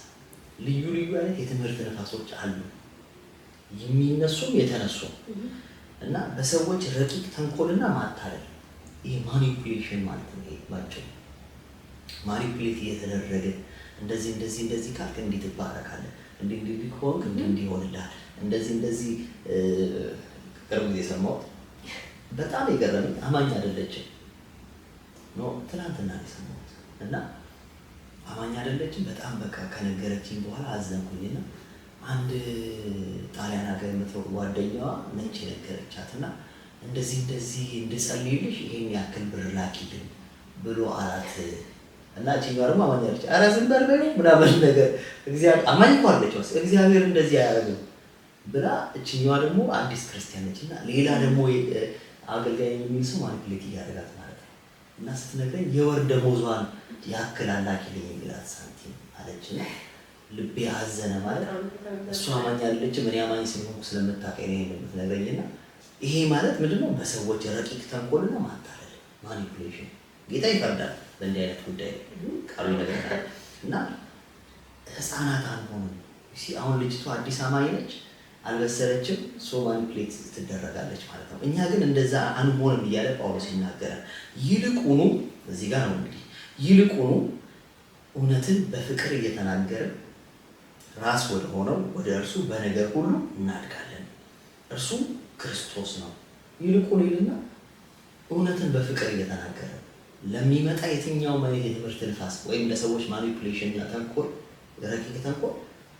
ልዩ ልዩ አይነት የትምህርት ንፋሶች አሉ፣ የሚነሱም የተነሱም እና በሰዎች ረቂቅ ተንኮልና ማታለል ይሄ ማኒፑሌሽን ማለት ነው። ይሄ ባጭሩ ማኒፑሌት እየተደረገ እንደዚህ ካልክ እንዲህ ትባረካለህ፣ እንዲህ ከሆንክ እንዲህ ይሆንልሃል፣ እንደዚህ ቅርብ ጊዜ የሰማሁት በጣም የገረመኝ አማኝ አይደለችም ነው ትናንትና የሰማሁት እና አማኝ አይደለችም። በጣም በቃ ከነገረችኝ በኋላ አዘንኩኝና አንድ ጣሊያን ሀገር የምትኖር ጓደኛዋ ነች የነገረቻትና እንደዚህ እንድጸልይልሽ ይሄን ያክል ብር ላኪልኝ ብሎ አላት እና እቺኛዋ ደግሞ አማኝ አለች። ኧረ ዝም በል በለው ምናምን ነገር እግዚአብሔር አማኝ እኮ አለች እግዚአብሔር እንደዚህ አያደርግም ብላ እቺኛዋ ደግሞ አዲስ ክርስቲያን ነችና ሌላ ደግሞ አገልጋይ የሚል ሰው ማኒፑሌት እያደረጋት ማለት ነው እና ስትነግረኝ የወር ደመወዟን ያክል አላኪልኝ የሚላት ሳንቲም አለችና ልቤ አዘነ። ማለት እሷ አማኝ አይደለችም፣ እኔ አማኝ ስለሆንኩ ስለምታውቀኝ ነው የምትነግረኝና ይሄ ማለት ምንድነው? በሰዎች ረቂቅ ተንኮልና ማታለል ማኒፑሌሽን። ጌታ ይፈርዳል በእንዲህ አይነት ጉዳይ ቃሉ ይነግረናል። እና ህፃናት አንሆንም። አሁን ልጅቷ አዲስ አማኝ ነች፣ አልበሰለችም፣ ሶ ማኒፑሌት ትደረጋለች ማለት ነው። እኛ ግን እንደዛ አንሆንም እያለ ጳውሎስ ይናገራል። ይልቁኑ እዚህ ጋር ነው እንግዲህ ይልቁኑ እውነትን በፍቅር እየተናገርን ራስ ወደ ሆነው ወደ እርሱ በነገር ሁሉ እናድጋለን፣ እርሱም ክርስቶስ ነው። ይልቁን ይልና እውነትን በፍቅር እየተናገርን ለሚመጣ የትኛው ማለት የትምህርት ንፋስ ወይም ለሰዎች ማኒፑሌሽን እና ተንኮል ረቂቅ ተንኮል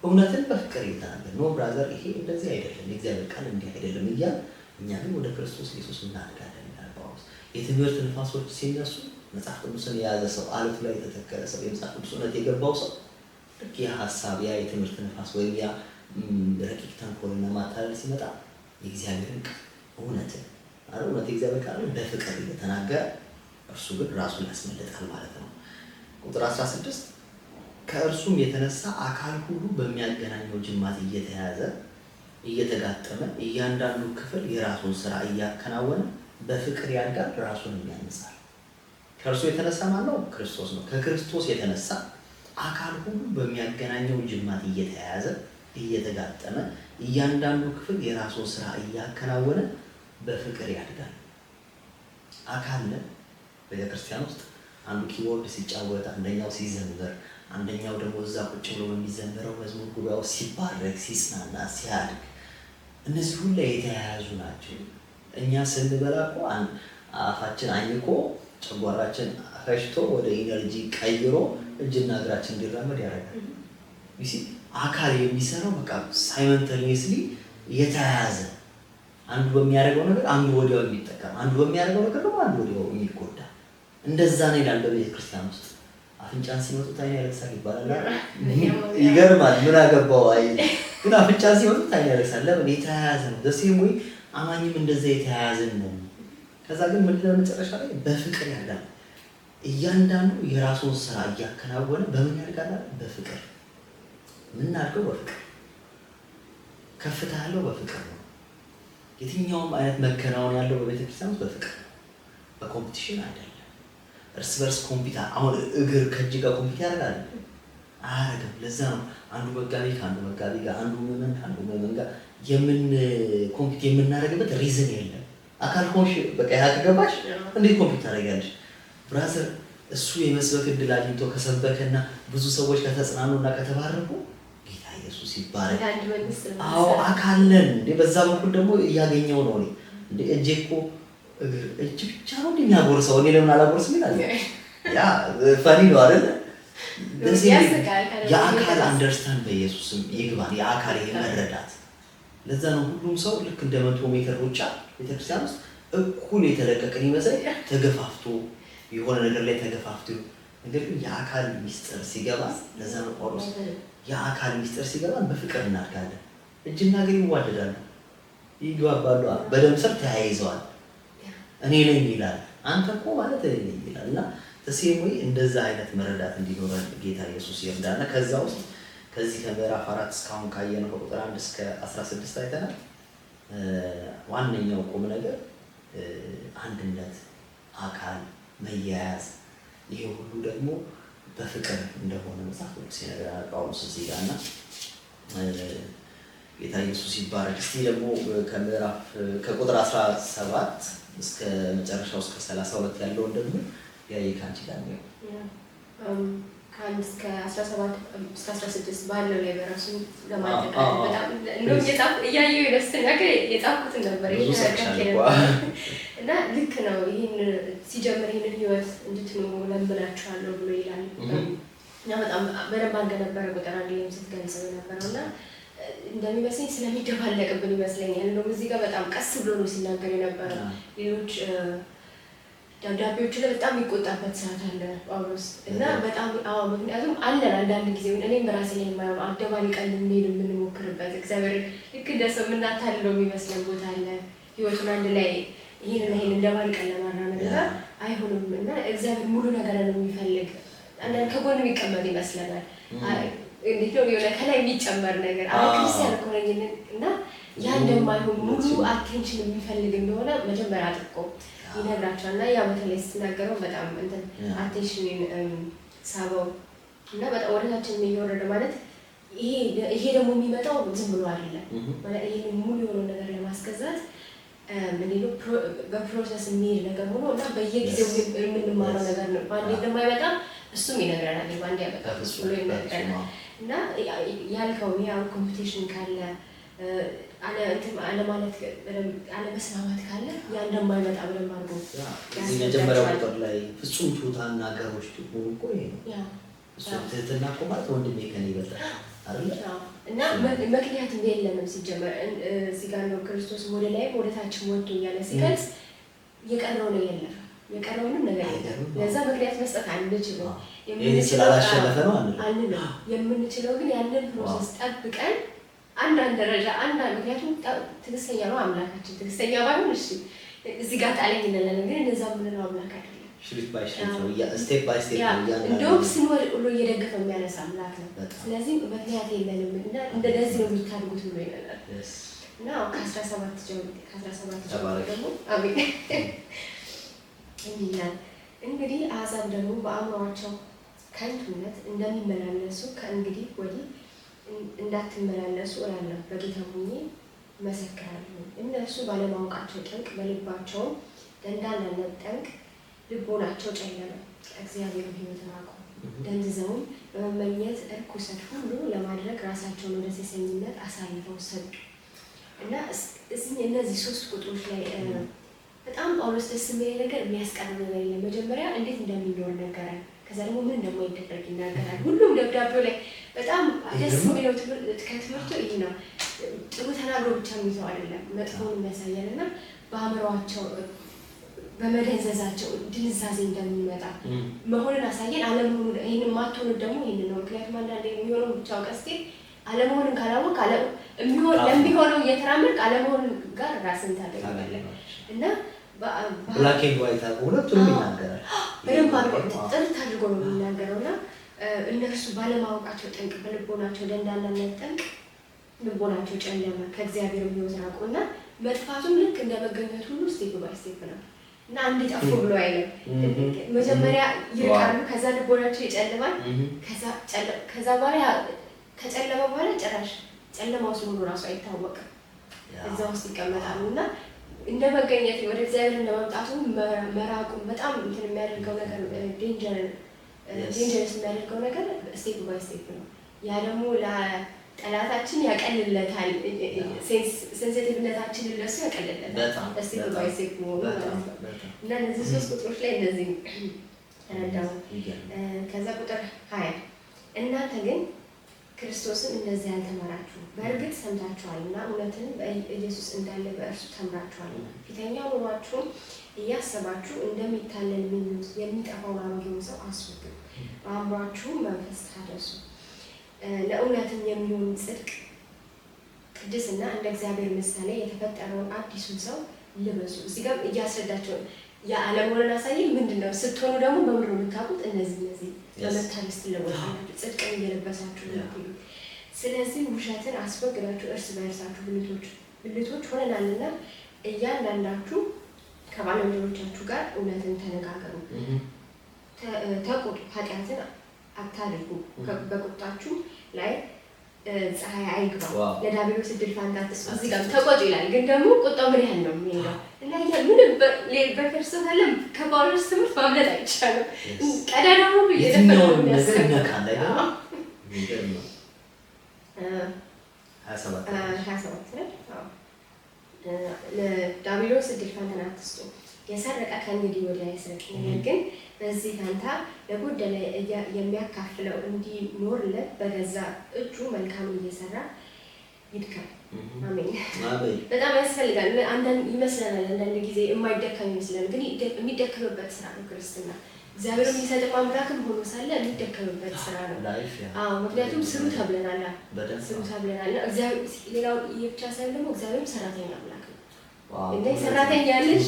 እውነትን በፍቅር እየተናገርን ነው። ብራዘር ይሄ እንደዚህ አይደለም፣ የእግዚአብሔር ቃል እንዲህ አይደለም እያል እኛ ግን ወደ ክርስቶስ ኢየሱስ እናድጋለን ይላል ጳውሎስ። የትምህርት ንፋሶች ሲነሱ መጽሐፍ ቅዱስን የያዘ ሰው አለቱ ላይ የተተከለ ሰው የመጽሐፍ ቅዱስ እውነት የገባው ሰው ልክ ያ ሀሳብ ያ የትምህርት ንፋስ ወይም ያ ረቂቅ ተንኮልና ማታለል ሲመጣ የእግዚአብሔርን ቃል እውነትን እውነት የእግዚአብሔር ቃል በፍቅር እየተናገረ እርሱ ግን ራሱን ያስመልጣል ማለት ነው። ቁጥር 16 ከእርሱም የተነሳ አካል ሁሉ በሚያገናኘው ጅማት እየተያዘ እየተጋጠመ እያንዳንዱ ክፍል የራሱን ስራ እያከናወነ በፍቅር ያድጋል፣ ራሱን ያንጻል። ከእርሱ የተነሳ ማለት ነው ክርስቶስ ነው። ከክርስቶስ የተነሳ አካል ሁሉ በሚያገናኘው ጅማት እየተያዘ እየተጋጠመ እያንዳንዱ ክፍል የራሱን ስራ እያከናወነ በፍቅር ያድጋል። አካል ነን። ቤተክርስቲያን ውስጥ አንዱ ኪቦርድ ሲጫወት፣ አንደኛው ሲዘምር፣ አንደኛው ደግሞ እዛ ቁጭ ብሎ በሚዘምረው መዝሙር ጉባኤው ሲባረክ፣ ሲጽናና፣ ሲያድግ እነዚህ ሁሉ የተያያዙ ናቸው። እኛ ስንበላ እኮ አፋችን አኝኮ ጨጓራችን ፈሽቶ ወደ ኢነርጂ ቀይሮ እጅና እግራችን እንዲራመድ ያደርጋል። አካል የሚሰራው በቃ ሳይመንተኒየስሊ የተያያዘ አንዱ በሚያደርገው ነገር አንዱ ወዲያው የሚጠቀም፣ አንዱ በሚያደርገው ነገር ደግሞ አንዱ ወዲያው የሚጎዳ እንደዛ ነው ይላል። በቤተ ክርስቲያን ውስጥ አፍንጫን ሲመጡት አይን ያለቅሳል ይባላል። ይገርማል። ምን አገባው አይ ግን አፍንጫን ሲመጡት አይን ያለቅሳል። ለምን? የተያያዘ ነው። ደሴም ወይ አማኝም እንደዛ የተያያዘ ነው። ከዛ ግን ምንድነው መጨረሻ ላይ በፍቅር ያዳል። እያንዳንዱ የራሱን ስራ እያከናወነ በምን ያድጋል? በፍቅር የምናድገው በፍቅር ከፍታ ያለው በፍቅር ነው። የትኛውም አይነት መከናወን ያለው በቤተክርስቲያን ውስጥ በፍቅር ነው፣ በኮምፒቲሽን አይደለም። እርስ በርስ ኮምፒታ አሁን እግር ከእጅ ጋር ኮምፒት ያደርጋል አያደርግም። ለዛ ነው አንዱ መጋቢ ከአንዱ መጋቢ ጋር፣ አንዱ ምዕመን ከአንዱ ምዕመን ጋር ኮምፒት የምናደርግበት ሪዝን የለም። አካል ሆንሽ በቃ ያከገባሽ እንዴት ኮምፒት ታደርጊያለሽ? ብራዘር እሱ የመስበክ እድል አግኝቶ ከሰበከና ብዙ ሰዎች ከተጽናኑና ከተባረኩ ጌታ ኢየሱስ ይባረክ። አዎ አካል ነን እንዴ። በዛ በኩል ደግሞ እያገኘው ነው እኔ እንዴ እጄ እኮ እጅ ብቻ ነው እንደሚያጎርሰው እኔ ለምን አላጎርስም ይላል። ያ ፈኒ ነው አይደል? የአካል አንደርስታንድ በኢየሱስም ይግባል። የአካል መረዳት ለዛ ነው ሁሉም ሰው ልክ እንደ 100 ሜትር ሩጫ ቤተክርስቲያን ውስጥ እኩል የተለቀቀን ይመስል ተገፋፍቶ የሆነ ነገር ላይ ተገፋፍቶ፣ ነገር ግን የአካል ሚስጥር ሲገባ ለዛ ነው ጳውሎስ የአካል ሚስጥር ሲገባን በፍቅር እናድጋለን። እጅና እግር ይዋደዳሉ፣ ይግባባሉ፣ በደም ስር ተያይዘዋል። እኔ ነኝ ይላል፣ አንተ እኮ ማለት እኔ ነኝ ይላል። እና ተሴም ወይ እንደዛ አይነት መረዳት እንዲኖረን ጌታ ኢየሱስ ይርዳና ከዛ ውስጥ ከዚህ ከምዕራፍ 4 እስካሁን ካየነው ከቁጥር 1 እስከ 16 አይተናል። ዋነኛው ቁም ነገር አንድነት፣ አካል መያያዝ፣ ይሄ ሁሉ ደግሞ በፍቅር እንደሆነ መጽሐፍ ቅዱስ ይነግረናል ጳውሎስ እዚህ ጋር እና ጌታ ኢየሱስ ይባረክ። እስቲ ደግሞ ከቁጥር 17 እስከ መጨረሻው እስከ 32 ያለውን ደግሞ ያይካንቺ ጋር ነው ከአንድ እስከ 17 እስከ 16 ባለው ላይ በራሱ ለማጠቃለል በጣም እንደው እያየሁ ይደስተኛል። የጻፍኩትን ነበር እና ልክ ነው። ይህን ሲጀምር ይህንን ህይወት እንድትኖሩ ለምናችኋለሁ ብሎ ይላል እና በጣም በደንብ አድርገህ ነበረ ቁጥር 1 ላይም ስትገልጸው ነበረው እና እንደሚመስለኝ ስለሚደባለቅብን ይመስለኛል። እንደውም እዚህ ጋር በጣም ቀስ ብሎ ነው ሲናገር የነበረው። ሌሎች ደብዳቤዎች ላይ በጣም የሚቆጣበት ሰዓት አለ ጳውሎስ እና በጣም ምክንያቱም አለን አንዳንድ ጊዜ እኔም በራሴ ላይ የማየው አደባልቀን ልንሄድ የምንሞክርበት እግዚአብሔር ልክ እንደ ሰው የምናታልለው የሚመስለን ቦታ አለ። ህይወቱን አንድ ላይ ይህንን እንደባልቀን ለማራመድ እና አይሆንም እና እግዚአብሔር ሙሉ ነገር ነው የሚፈልግ። አንዳንድ ከጎን የሚቀመጥ ይመስለናል። እንዴት ነው የሆነ ከላይ የሚጨመር ነገር ክርስቲያን እኮ ነኝ እና ያ እንደማይሆን ሙሉ አቴንሽን የሚፈልግ እንደሆነ መጀመሪያ አጥቆ ይነግራቸዋል እና ያ በተለይ ስትናገረው በጣም እንትን አቴንሽንን ሳበው እና በጣም ወደታችን እየወረደ ማለት ይሄ ደግሞ የሚመጣው ዝም ብሎ አይደለም ማለት ይሄ ሙሉ የሆነ ነገር ለማስገዛት ምንድነው በፕሮሰስ የሚሄድ ነገር ሆኖ እና በየጊዜው የምንማረው ነገር ነው። ባንዴ እንደማይመጣ እሱም ይነግረናል። ባንዴ ያመጣል እሱ ብሎ ይነግረናል እና ያልከው ያው ኮምፒቲሽን ካለ አለማለት አለመስማማት ካለ ያ እንደማይመጣ ብለን ማርጎ እዚህ መጀመሪያው ቁጥር ላይ ፍጹም ትሑታን አገሮች ትሆኑ እኮ ይሄ ነው። እሱ ትህትና እኮ ማለት ወንድሜ ከኔ ይበልጣል አይደል? እና ምክንያት የለንም ሲጀመር እዚህ ጋር ነው ክርስቶስ ወደ ላይ ወደ ታች ወጥቶ እያለ ሲገልጽ የቀረው ነው የለም የቀረውንም ነገር የለም። ለዛ ምክንያት መስጠት አንችልም። የምንችለው ግን ያንን ፕሮሰስ ጠብቀን አንዳንድ ደረጃ ምክንያቱም ትዕግስተኛ ነው አምላካችን። ትዕግስተኛ ባይሆን እሺ እዚህ ጋር ጣለኝ እንላለን፣ ግን እንደዛ የምንለው አምላክ አይደለም። ስቴፕ ባይ ስቴፕ እንደውም ስንወድቅ ብሎ እየደገፈ የሚያነሳ አምላክ ነው። ስለዚህ ምክንያት የለንም እና እንደዚህ ነው የሚታደጉት ብሎ ይለናል እና ከ17 ጀምሮ ደግሞ አሜን ይላል። እንግዲህ አሕዛብ ደግሞ በአእምሯቸው ከንቱነት እንደሚመላለሱ ከእንግዲህ ወዲህ እንዳትመላለሱ እላለሁ፣ በጌታ ሆኜ እመሰክራለሁ። እነርሱ ባለማወቃቸው ጠንቅ በልባቸውም ደንዳናነት ጠንቅ ልቦናቸው ጨለመ፣ እግዚአብሔር ሕይወት ራቁ። ደንዝዘውም በመመኘት እርኩሰት ሁሉ ለማድረግ ራሳቸውን ወደ ሴሰኝነት አሳልፈው ሰጡ እና እነዚህ 3 ቁጥሮች ላይ በጣም ጳውሎስ ደስ የሚለኝ ነገር የሚያስቀርብ ነገር የለም። መጀመሪያ እንዴት እንደሚኖር ነገራል። ከዛ ደግሞ ምን እንደማይደረግ ይናገራል። ሁሉም ደብዳቤው ላይ በጣም ደስ የሚለው ከትምህርቱ ይህ ነው። ጥሩ ተናግሮ ብቻ የሚተው አይደለም፣ መጥፎውን የሚያሳያል እና በአእምሯቸው በመደንዘዛቸው ድንዛዜ እንደሚመጣ መሆንን አሳየን። አለመሆኑን ይህንን ማትሆኑት ደግሞ ይህንን ነው። ምክንያቱም አንዳንዴ የሚሆነው ብቻ ቀስቴ አለመሆንን ካላወቅ ለሚሆነው እየተራመድክ አለመሆን ጋር ራስን ታገኛለህ እና ብላክ ኤንድ ዋይት ሁለቱንም ይናገራል። በደንብ ጥርት አድርጎ ነው የሚናገረው እና እነርሱ ባለማወቃቸው ጠንቅ በልቦናቸው ደንዳናነት ጠንቅ ልቦናቸው ጨለመ ከእግዚአብሔር ሕይወት ራቁ እና መጥፋቱም ልክ እንደ መገኘት ሁሉ ስቴፕ ባይ ስቴፕ ነው እና አንድ ጠፉ ብሎ አይለም። መጀመሪያ ይርቃሉ፣ ከዛ ልቦናቸው ይጨልማል፣ ከዛ በኋላ ከጨለመ በኋላ ጭራሽ ጨለማ ውስጥ ሙሉ ራሱ አይታወቅም፣ እዛ ውስጥ ይቀመጣሉ እና እንደ መገኘት ወደ እግዚአብሔር እንደመምጣቱ መራቁ በጣም እንትን የሚያደርገው ነገር ዴንጀረስ የሚያደርገው ነገር ስቴፕ ባይ ስቴፕ ነው። ያ ደግሞ ለጠላታችን ያቀልለታል፣ ሴንሲቲቭነታችንን ለሱ ያቀልለታል ስቴፕ ባይ ስቴፕ መሆኑ ማለት ነው እና እነዚህ 3 ቁጥሮች ላይ እነዚህ ተረዳሙ። ከዛ ቁጥር 20 እናንተ ግን ክርስቶስን እንደዚህ ያልተማራችሁ በእርግጥ ሰምታችኋልና እውነትን በኢየሱስ እንዳለ በእርሱ ተምራችኋልና ፊተኛው ኑሯችሁን እያሰባችሁ እንደሚታለል ምኞት የሚጠፋውን አሮጌውን ሰው አስወግዱ፣ በአእምሯችሁ መንፈስ ታደሱ፣ ለእውነትም የሚሆን ጽድቅ ቅድስና እንደ እግዚአብሔር ምሳሌ የተፈጠረውን አዲሱን ሰው ልበሱ። እዚህ ጋር እያስረዳቸው የዓለሙን አሳይ ምንድነው ስትሆኑ ደግሞ በምድር የምታውቁት እነዚህ በመታደስ ትለወጣላችሁ፣ ጽድቅን እየለበሳችሁ ነው። ስለዚህ ውሸትን አስወግዳችሁ እርስ በእርሳችሁ ብልቶች ሆነናልና እያንዳንዳችሁ ከባልንጀሮቻችሁ ጋር እውነትን ተነጋገሩ፣ ተቆጡ፣ ኃጢአትን አታድርጉ፣ በቁጣችሁ ላይ ፀሐይ አይግባ፣ ለዲያብሎስ ዕድል ፋንታ አትስጡ። እዚህ ጋር ተቆጡ ይላል፣ ግን ደግሞ ቁጣው ምን ያህል ነው የሚሄደው እና ምንም በክርስቶስ ዓለም ከጳውሎስ ትምህርት ማምለጥ አይቻልም። ቀዳዳ ሁሉ የትኛውን ነገር ይነካል ላይ ደግሞ ነው 27 ለዲያብሎስ ዕድል ፋንታ አትስጡ፣ የሰረቀ ከእንግዲህ ወዲያ አይስረቅ፣ ነገር ግን በዚህ ፋንታ ለጎደለ የሚያካፍለው እንዲኖርለት በገዛ እጁ መልካምን እየሰራ ይድከም። አሜን። በጣም ያስፈልጋል። ይመስለናል አንዳንድ ጊዜ የማይደከም ይመስለናል፣ ግን የሚደከምበት ስራ ነው ክርስትና። እግዚአብሔር የሚሰጥ አምላክም ሆኖ ሳለ የሚደከምበት ስራ ነው። ምክንያቱም ስሩ ተብለናል። ሌላው ብቻ ሳይሆን ደግሞ እግዚአብሔርም ሰራተኛ አምላክ ነው። እንደ ሰራተኛ ልጅ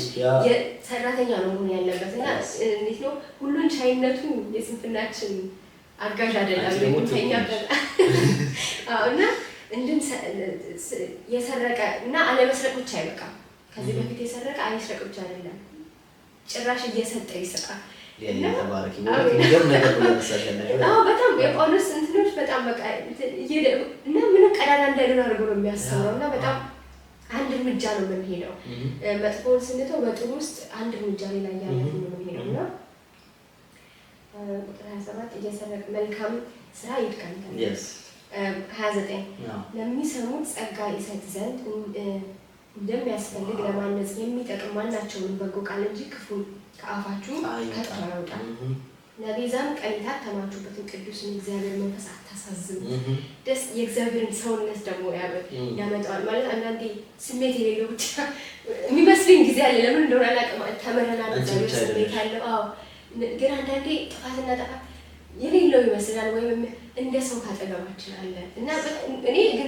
ሰራተኛ ነው መሆን ያለበት እና እንዴት ነው ሁሉን ቻይነቱ የስንፍናችን አጋዥ አይደለም። እና እንድን የሰረቀ እና አለመስረቅ ብቻ አይበቃም። ከዚህ በፊት የሰረቀ አይስረቅ ብቻ አይደለም፣ ጭራሽ እየሰጠ ይስራል። በጣም የጳውሎስ እንትኖች በጣም በቃ እና ምንም ቀዳዳ እንዳይሆን አድርጎ ነው የሚያስበው እና በጣም አንድ እርምጃ ነው የምንሄደው። መጥፎውን ስንተው በጥሩ ውስጥ አንድ እርምጃ ሌላ እያለፍ ነው የምንሄደው እና ቁጥር 27 እየሰረቅ መልካም ስራ ይድከም። 29 ለሚሰሙት ጸጋ ይሰጥ ዘንድ እንደሚያስፈልግ ለማነጽ የሚጠቅም ማናቸውንም በጎ ቃል እንጂ ክፉ ከአፋችሁ ከቶ አያውጣ። ለቤዛም ቀን የታተማችሁበትን ቅዱስን እግዚአብሔር መንፈስ አታሳዝኑ። ደስ የእግዚአብሔርን ሰውነት ደግሞ ያመጣዋል ማለት አንዳንዴ ስሜት የሌለው ብቻ የሚመስለኝ ጊዜ አለ። ለምን እንደሆነ አላውቅም። ተመረናል እግዚአብሔር ስሜት አለው። ግን አንዳንዴ ጥፋትና ጥፋት የሌለው ይመስላል ወይም እንደ ሰው ካጠገባችን አለ እና እኔ ግን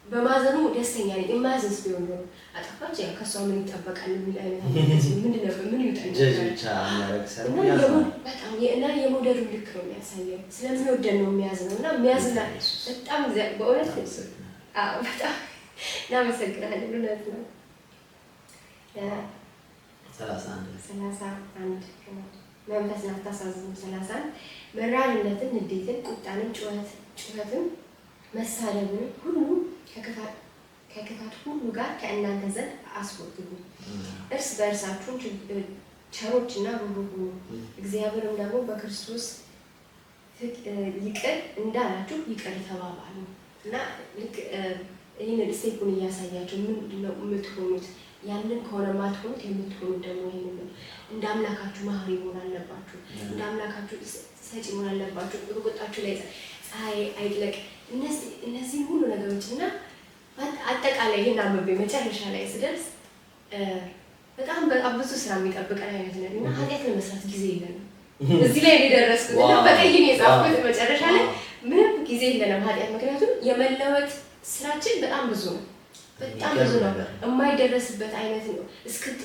በማዘኑ ደስተኛ ነኝ። የማያዘንስ ቢሆን ነው አጠፋች ከሷ ምን ይጠበቃል የሚል አይነት ምን እና የመውደዱ ልክ ነው የሚያሳየው። ስለሚወደን ነው የሚያዝነው እና የሚያዝና በጣም በእውነት በጣም እናመሰግናለን። እውነት ነው። 31 መንፈስን አታሳዝኑ። 31 መራርነትን፣ ንዴትን፣ ቁጣንን፣ ጩኸትን፣ መሳደብን ሁሉ ከክፋት ሁሉ ጋር ከእናንተ ዘንድ አስወግዱ። እርስ በእርሳችሁም ቸሮችና ሩህሩህ ሁኑ፣ እግዚአብሔርም ደግሞ በክርስቶስ ይቅር እንዳላችሁ ይቅር ተባባሉ እና ልክ ይህንን ስቴፑን እያሳያቸው ምንድን ነው የምትሆኑት? ያንን ከሆነ ማትሆኑት የምትሆኑት ደግሞ ይህንን ነው። እንደ አምላካችሁ ማህሪ መሆን አለባችሁ። እንደ አምላካችሁ ሰጪ መሆን አለባችሁ። ቁጣችሁ ላይ ፀሐይ አይጥለቅ። እነዚህ ሁሉ ነገሮች እና አጠቃላይ ይህን አንብቤ መጨረሻ ላይ ስደርስ በጣም ብዙ ስራ የሚጠብቀን አይነት ነን እና ኃጢአት ለመስራት ጊዜ የለንም። እዚህ ላይ የደረስኩት እና በቀይን የጻፍኩት መጨረሻ ላይ ምንም ጊዜ የለንም ኃጢአት። ምክንያቱም የመለወጥ ስራችን በጣም ብዙ ነው። በጣም ብዙ ነው የማይደረስበት አይነት ነው።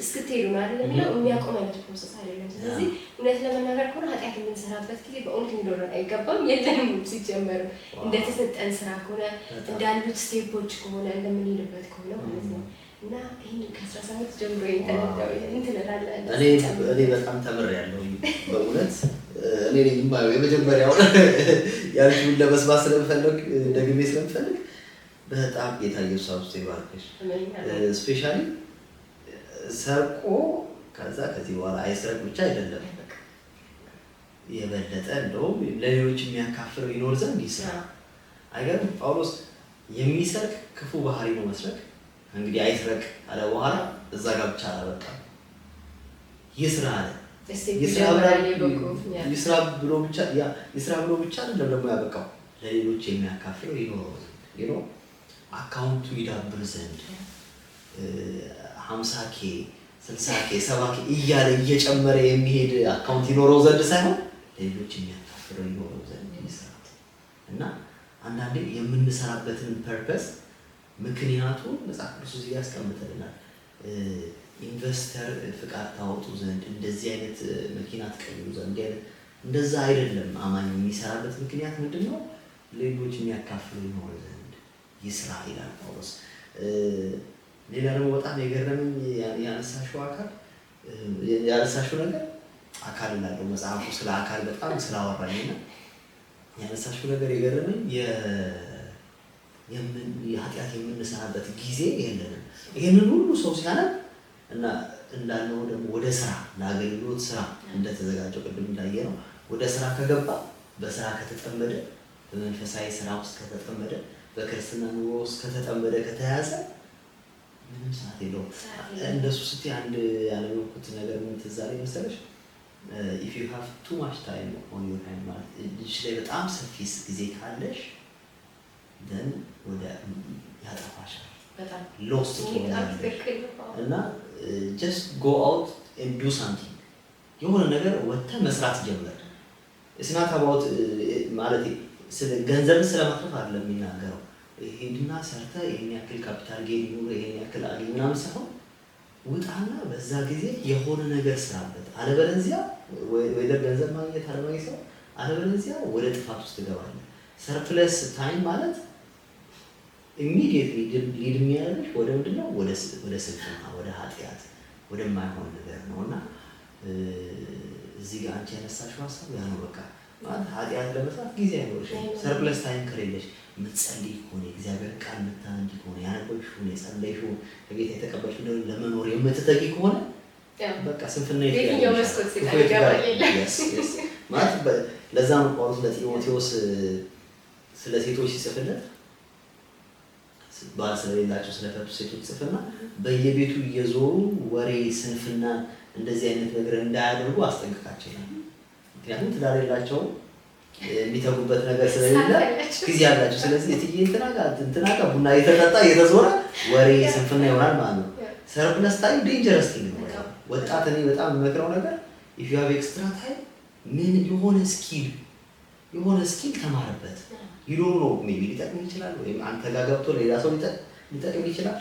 እስክትሄዱ ነው አይደል የሚለው የሚያቆም አይነት ፕሮሰስ አይደለም። ስለዚህ እውነት ለመናገር ከሆነ ኃጢአት የምንሰራበት ጊዜ በእውነት ሊኖረን አይገባም። የለንም ሲጀመር እንደተሰጠን ስራ ከሆነ እንዳሉት ስቴፖች ከሆነ እንደምንሄድበት ከሆነ ማለት ነው። እና ይህን ከ17 ጀምሮ የተነዳው እንትንላለን እኔ በጣም ተምሬያለሁ በእውነት እኔ ነኝ የማየው የመጀመሪያው ያልሽውን ለመስማት ስለምፈልግ ደግሜ ስለምፈልግ በጣም ጌታ ኢየሱስ ውስጥ ይባርክሽ። ስፔሻሊ ሰርቆ ከዚህ በኋላ አይስረቅ ብቻ አይደለም የበለጠ እንደውም ለሌሎች የሚያካፍለው ይኖር ዘንድ ይስራ። አይገርም? ጳውሎስ የሚሰርቅ ክፉ ባህሪ ነው መስረቅ። እንግዲህ አይስረቅ አለ በኋላ እዛ ጋር ብቻ አላበቃም፣ ይስራ አለ። ይስራ ብሎ ብቻ አይደለም ደግሞ ያበቃው ለሌሎች የሚያካፍለው ይኖር አካውንቱ ይዳብር ዘንድ 50K 60K 70K እያለ እየጨመረ የሚሄድ አካውንት ይኖረው ዘንድ ሳይሆን ለሌሎች የሚያካፍለው ይኖረው ዘንድ ይስራት። እና አንዳንዴ የምንሰራበትን ፐርፐስ ምክንያቱም መጽሐፍ ቅዱስ እዚህ ያስቀምጥልናል። ኢንቨስተር ፍቃድ ታወጡ ዘንድ እንደዚህ አይነት መኪና ትቀይሩ ዘንድ እንደዛ አይደለም። አማኝ የሚሰራበት ምክንያት ምንድነው? ሌሎች የሚያካፍለው ይኖር ዘንድ ይስራ ይላል ጳውሎስ። ሌላ ደግሞ በጣም የገረመኝ ያነሳሽው ነገር አካል እንዳለው መጽሐፉ ስለ አካል በጣም ስላወራኝና ያነሳሽው ነገር የገረመኝ የኃጢአት የምንሰራበት ጊዜ የለንም። ይሄንን ሁሉ ሰው ሲያነብ እና እንዳልነው ደግሞ ወደ ስራ ለአገልግሎት ስራ እንደተዘጋጀው ቅድም እንዳየነው ወደ ስራ ከገባ በስራ ከተጠመደ በመንፈሳዊ ስራ ውስጥ ከተጠመደ በክርስትና ኑሮ ውስጥ ከተጠመደ ከተያዘ ምንም ሰዓት የለውም። እንደሱ ስትይ አንድ ያለመኩት ነገር ምን ትዝ አለኝ መሰለሽ? if you have too much time on your hand ማለት እጅሽ ላይ በጣም ሰፊ ጊዜ ካለሽ then ወደ ያጠፋሻል በጣም lost ትሆናለሽ። እና just go out and do something የሆነ ነገር ወጥተህ መስራት ጀምር። it's not about ማለት ስለ ገንዘብ ስለማትረፍ አይደለም የሚናገረው። ሄድና ሰርተህ ይሄን ያክል ካፒታል ጌን ይኑር ይሄን ያክል አግኝ ምናምን ሳይሆን ውጣና በዛ ጊዜ የሆነ ነገር ስራበት። አለበለዚያ ወይ ገንዘብ ማግኘት አለማግኘት ሰው አለበለዚያ ወደ ጥፋት ውስጥ ትገባለህ። ሰርፕለስ ታይም ማለት ኢሚዲየትሊ ሊድ የሚያደርግሽ ወደ ምንድነው? ወደ ስልጣና ወደ ኃጢአት ወደማይሆን ነገር ነውና እዚህ ጋር አንቺ ያነሳሽው ሀሳብ ያ ነው። በቃ ማለት ኃጢአት ለመስራት ጊዜ አይኖርሽም። ሰርፕለስ ታይም ከሌለሽ የምትጸልይ ከሆነ እግዚአብሔር ቃል የምታነቢ ከሆነ ያነበብሽውን የጸለይሽውን ከጌታ የተቀበልሽውን ነገር ለመኖር የምትተጊ ከሆነ በቃ ስንፍና ማለት ለዛ ነው ጳውሎስ ለጢሞቴዎስ ስለ ሴቶች ሲጽፍለት ባል ስለሌላቸው ስለፈቱ ሴቶች ጽፍና በየቤቱ እየዞሩ ወሬ ስንፍና እንደዚህ አይነት ነገር እንዳያደርጉ አስጠንቅቃቸው ይላል። ምክንያቱም ትዳር የላቸውም የሚተጉበት ነገር ስለሌለ ጊዜ ያላቸው። ስለዚህ እትዬ እንትና ጋር ቡና እየተጠጣ እየተዞረ ወሬ ስንፍና ይሆናል ማለት ነው። ሰርፕለስ ታይም ዴንጀረስ ቲንግ ነው። ወጣት እኔ በጣም የምመክረው ነገር if you have extra time ምን የሆነ ስኪል ተማርበት። you don't know maybe ሊጠቅም ይችላል ወይም አንተ ጋር ገብቶ ሌላ ሰው ሊጠቅም ይችላል።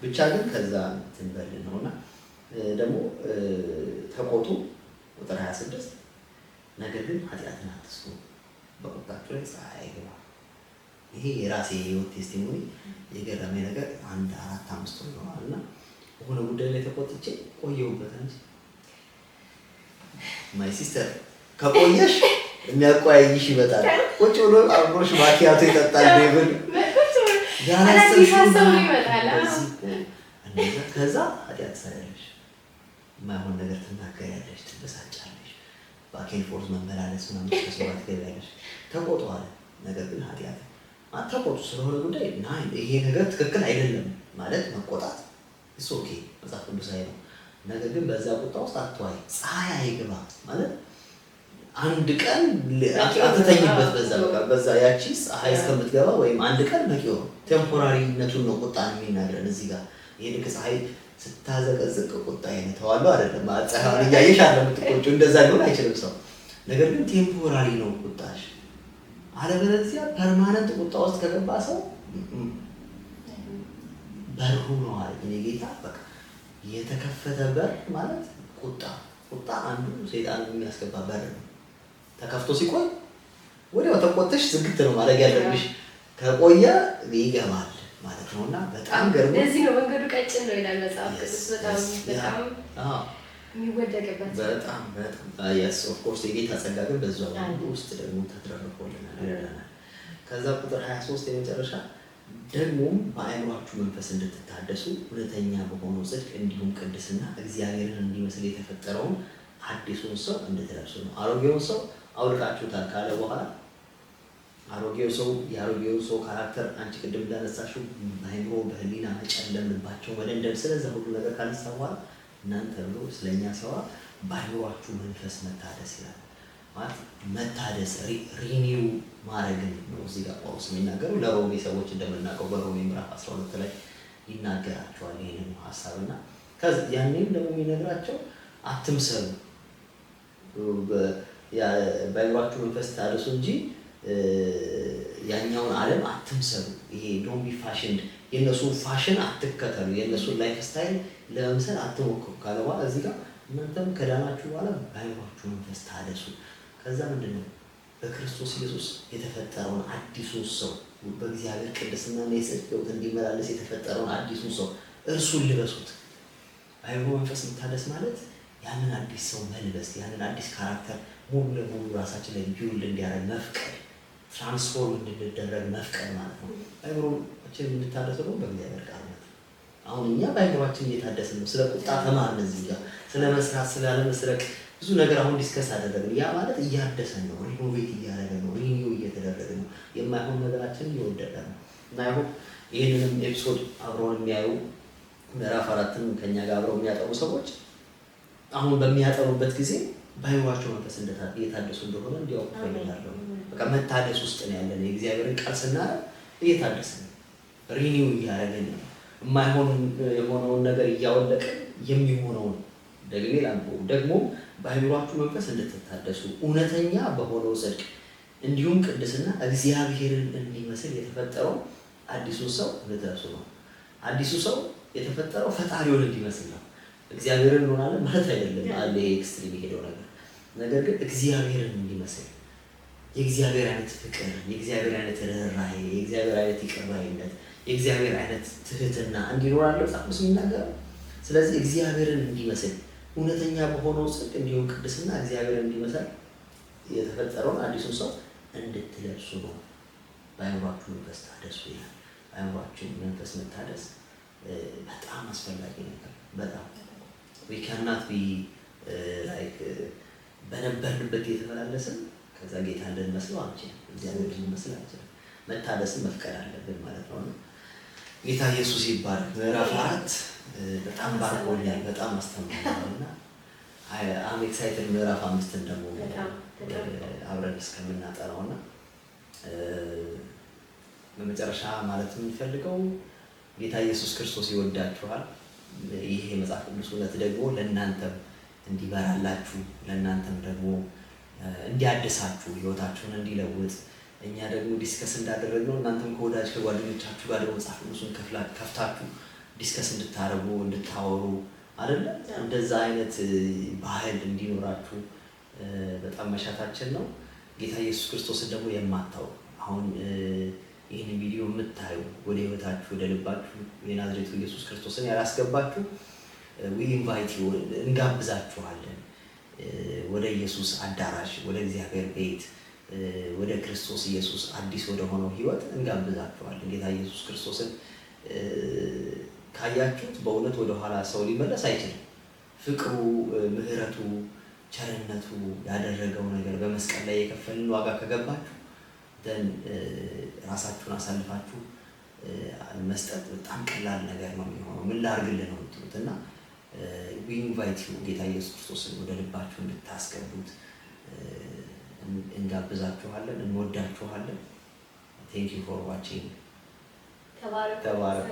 ብቻ ግን ከዛ ትንበል ነውና ደግሞ ተቆጡ ቁጥር 26 ነገር ግን ኃጢአትን አትስሩ በቁጣችሁ ላይ ፀሐይ አይግባ። ይሄ የራሴ የህይወት ቴስቲሞኒ የገረመኝ ነገር 4-5 ወር ነውና በሆነ ጉዳይ ላይ ተቆጥቼ ቆየሁበት እንጂ ማይ ሲስተር ከቆየሽ የሚያቆያይሽ ይመጣል። ቁጭ ብሎ አብሮሽ ማኪያቶ ይጠጣል ዴቭን ያላሰብሽው ይመጣል። ከዛ ኃጢአት ትሰሪያለሽ፣ የማይሆን ነገር ትናገሪያለሽ፣ ትበሳጫለሽ፣ ባኬን ፎርስ መመላለስ ምናምን ተሰባት ገበያለሽ። ተቆጡ አለ። ነገር ግን ኃጢአት አትቆጡ ስለሆነ ጉዳይ ይሄ ነገር ትክክል አይደለም ማለት መቆጣት እሱ ኦኬ መጽሐፍ ቅዱሳዊ ነው። ነገር ግን በዛ ቁጣ ውስጥ አትዋይ፣ ፀሐይ አይግባ ማለት አንድ ቀን አትተኝበት። በዛ ያቺ ፀሐይ እስከምትገባ ወይም አንድ ቀን በቂው ነው። ቴምፖራሪነቱን ነው ቁጣን የሚናገረን እዚህ ጋር። ይሄ ልክ ፀሐይ ስታዘቀዝቅ ቁጣ ይነተዋለው አይደለም። ፀሐይን እያየሽ አይደለም የምትቆጪው፣ እንደዛ ሊሆን አይችልም ሰው። ነገር ግን ቴምፖራሪ ነው ቁጣሽ። አለበለዚያ ፐርማነንት ቁጣ ውስጥ ከገባ ሰው በሩ ነው አለ እኔ ጌታ። በቃ የተከፈተ በር ማለት ቁጣ አንዱ ሰይጣን የሚያስገባ በር ነው። ተከፍቶ ሲቆይ ወዲያው ተቆጥተሽ ዝግት ነው ማድረግ ያለብሽ። ከቆየ ይገባል ማለት ነውና በጣም ገርሞ ለዚህ ነው መንገዱ ቀጭን ነው ይላል መጽሐፍ ቅዱስ። በጣም የሚወደቅበት በጣም yes of course የጌታ ጸጋ ግን በዛው ውስጥ ደግሞ ተትረፈርፎልናል ይረዳናል። ከዛ ቁጥር 23 የመጨረሻ ደግሞም በአእምሯችሁ መንፈስ እንድትታደሱ እውነተኛ በሆነው ጽድቅ እንዲሁም ቅድስና እግዚአብሔርን እንዲመስል የተፈጠረውን አዲሱን ሰው እንድትለብሱ ነው። አሮጌውን ሰው አውልቃችሁታል ካለ በኋላ የአሮጌው ሰው ካራክተር አንቺ ቅድም እንዳነሳሽው በአእምሮ በህሊና መጨለም ልባቸው መደንደን ስለዛ ሁሉ ነገር ካነሳ በኋላ እናንተ ብሎ ስለኛ ሰዋ በአእምሯችሁ መንፈስ መታደስ ይላል። ማለት መታደስ ሪኒው ማድረግን ነው እዚህ ጋር ጳውሎስ የሚናገረው ለሮሜ ሰዎች እንደምናውቀው በሮሜ ምዕራፍ 12 ላይ ይናገራቸዋል ይህንን ሀሳብና ያኔም ደግሞ የሚነግራቸው አትምሰሉ በአእምሯችሁ መንፈስ ታደሱ እንጂ ያኛውን ዓለም አትምሰሉ። ይሄ ዶንት ቢ ፋሽንድ የነሱን ፋሽን አትከተሉ፣ የነሱን ላይፍ ስታይል ለመምሰል አትሞክሩ ካለ በኋላ እዚህ ጋር እናንተም ከዳናችሁ በኋላ በአእምሯችሁ መንፈስ ታደሱ። ከዛ ምንድነው በክርስቶስ ኢየሱስ የተፈጠረውን አዲሱን ሰው በእግዚአብሔር ቅድስናና የጽድቅ ሕይወት እንዲመላለስ የተፈጠረውን አዲሱን ሰው እርሱን ልበሱት። በአእምሮ መንፈስ መታደስ ማለት ያንን አዲስ ሰው መልበስ፣ ያንን አዲስ ካራክተር ሙሉ ለሙሉ ራሳችን ላይ ቢውልድ እንዲያደርግ መፍቀድ፣ ትራንስፎርም እንድንደረግ መፍቀድ ማለት ነው። አእምሮአችን የምንታደሰው ነው በእግዚአብሔር ቃል ነው። አሁን እኛ በአእምሮአችን እየታደስን ነው። ስለ ቁጣ ተማርን እዚህ ጋር፣ ስለ መስራት፣ ስለ አለመስረቅ ብዙ ነገር አሁን ዲስከስ አደረግን። ያ ማለት እያደሰን ነው፣ ሪኖቬት እያደረገ ነው፣ ሪኒው እየተደረገ ነው፣ የማይሆን ነገራችን እየወደቀ ነው። እና ይሁን ይህንንም ኤፒሶድ አብረውን የሚያዩ ምዕራፍ 4ን ከኛ ጋር አብረው የሚያጠሩ ሰዎች አሁን በሚያጠሩበት ጊዜ በአእምሯቸው መንፈስ እየታደሱ እንደሆነ እንዲያውቁ ፈልጋለሁ። በቃ መታደስ ውስጥ ነው ያለን። የእግዚአብሔርን ቃል ስናረግ እየታደስን ነው፣ ሪኒው እያደረግን ነው። የማይሆን የሆነውን ነገር እያወለቅን የሚሆነውን ደግሞ በአእምሯችሁ መንፈስ እንድትታደሱ እውነተኛ በሆነው ጽድቅ እንዲሁም ቅድስና እግዚአብሔርን እንዲመስል የተፈጠረው አዲሱ ሰው እንድትለብሱ ነው። አዲሱ ሰው የተፈጠረው ፈጣሪውን እንዲመስል ነው። እግዚአብሔርን እንሆናለን ማለት አይደለም አለ ኤክስትሪም የሄደው ነገር ግን እግዚአብሔርን እንዲመስል የእግዚአብሔር አይነት ፍቅር፣ የእግዚአብሔር አይነት ርህራሄ፣ የእግዚአብሔር አይነት ይቅር ባይነት፣ የእግዚአብሔር አይነት ትህትና እንዲኖራለው ጻፍስ የሚናገረው። ስለዚህ እግዚአብሔርን እንዲመስል እውነተኛ በሆነው ጽድቅ እንዲሁም ቅድስና እግዚአብሔርን እንዲመስል የተፈጠረውን አዲሱን ሰው እንድትለብሱ ነው። በአእምሯችሁ መንፈስ ታደሱ ይላል። በአእምሯችሁ መንፈስ መታደስ በጣም አስፈላጊ ነገር በጣም we cannot be like በነበርንበት የተመላለስን ከዛ ጌታ እንድንመስለው አንችልም። እግዚአብሔር እንድንመስል አንችልም። መታደስን መፍቀድ አለብን ማለት ነው። ጌታ ኢየሱስ ይባረክ። ምዕራፍ 4 በጣም ባርኮኛል፣ በጣም አስተምሮኛልና አም ኤክሳይትድ ምዕራፍ 5ን ደግሞ አብረን እስከምናጠናውና በመጨረሻ ማለት የምንፈልገው ጌታ ኢየሱስ ክርስቶስ ይወዳችኋል። ይሄ የመጽሐፍ ቅዱስ እውነት ደግሞ ለእናንተም እንዲበራላችሁ ለእናንተም ደግሞ እንዲያድሳችሁ ህይወታችሁን እንዲለውጥ እኛ ደግሞ ዲስከስ እንዳደረግነው እናንተም ከጓደኞቻችሁ ጋር ደግሞ መጽሐፍ ቅዱስን ከፍታችሁ ዲስከስ እንድታረጉ እንድታወሩ አይደለ እንደዛ አይነት ባህል እንዲኖራችሁ በጣም መሻታችን ነው። ጌታ ኢየሱስ ክርስቶስን ደግሞ የማታውቁ አሁን ይህን ቪዲዮ የምታዩ ወደ ህይወታችሁ ወደ ልባችሁ የናዝሬቱ ኢየሱስ ክርስቶስን ያላስገባችሁ we invite you እንጋብዛችኋለን ወደ ኢየሱስ አዳራሽ፣ ወደ እግዚአብሔር ቤት፣ ወደ ክርስቶስ ኢየሱስ አዲስ ወደ ሆነው ህይወት እንጋብዛችኋለን። ጌታ ኢየሱስ ክርስቶስን ካያችሁት በእውነት ወደ ኋላ ሰው ሊመለስ አይችልም። ፍቅሩ፣ ምህረቱ፣ ቸርነቱ ያደረገው ነገር በመስቀል ላይ የከፈልን ዋጋ ከገባችሁ ደን ራሳችሁን አሳልፋችሁ መስጠት በጣም ቀላል ነገር ነው የሚሆነው። ምን ላድርግልህ ነው የምትሉትና we invite you ጌታ ኢየሱስ ክርስቶስን ወደ ልባችሁ እንድታስገቡት እንጋብዛችኋለን። እንወዳችኋለን። Thank you for watching። ተባረኩ።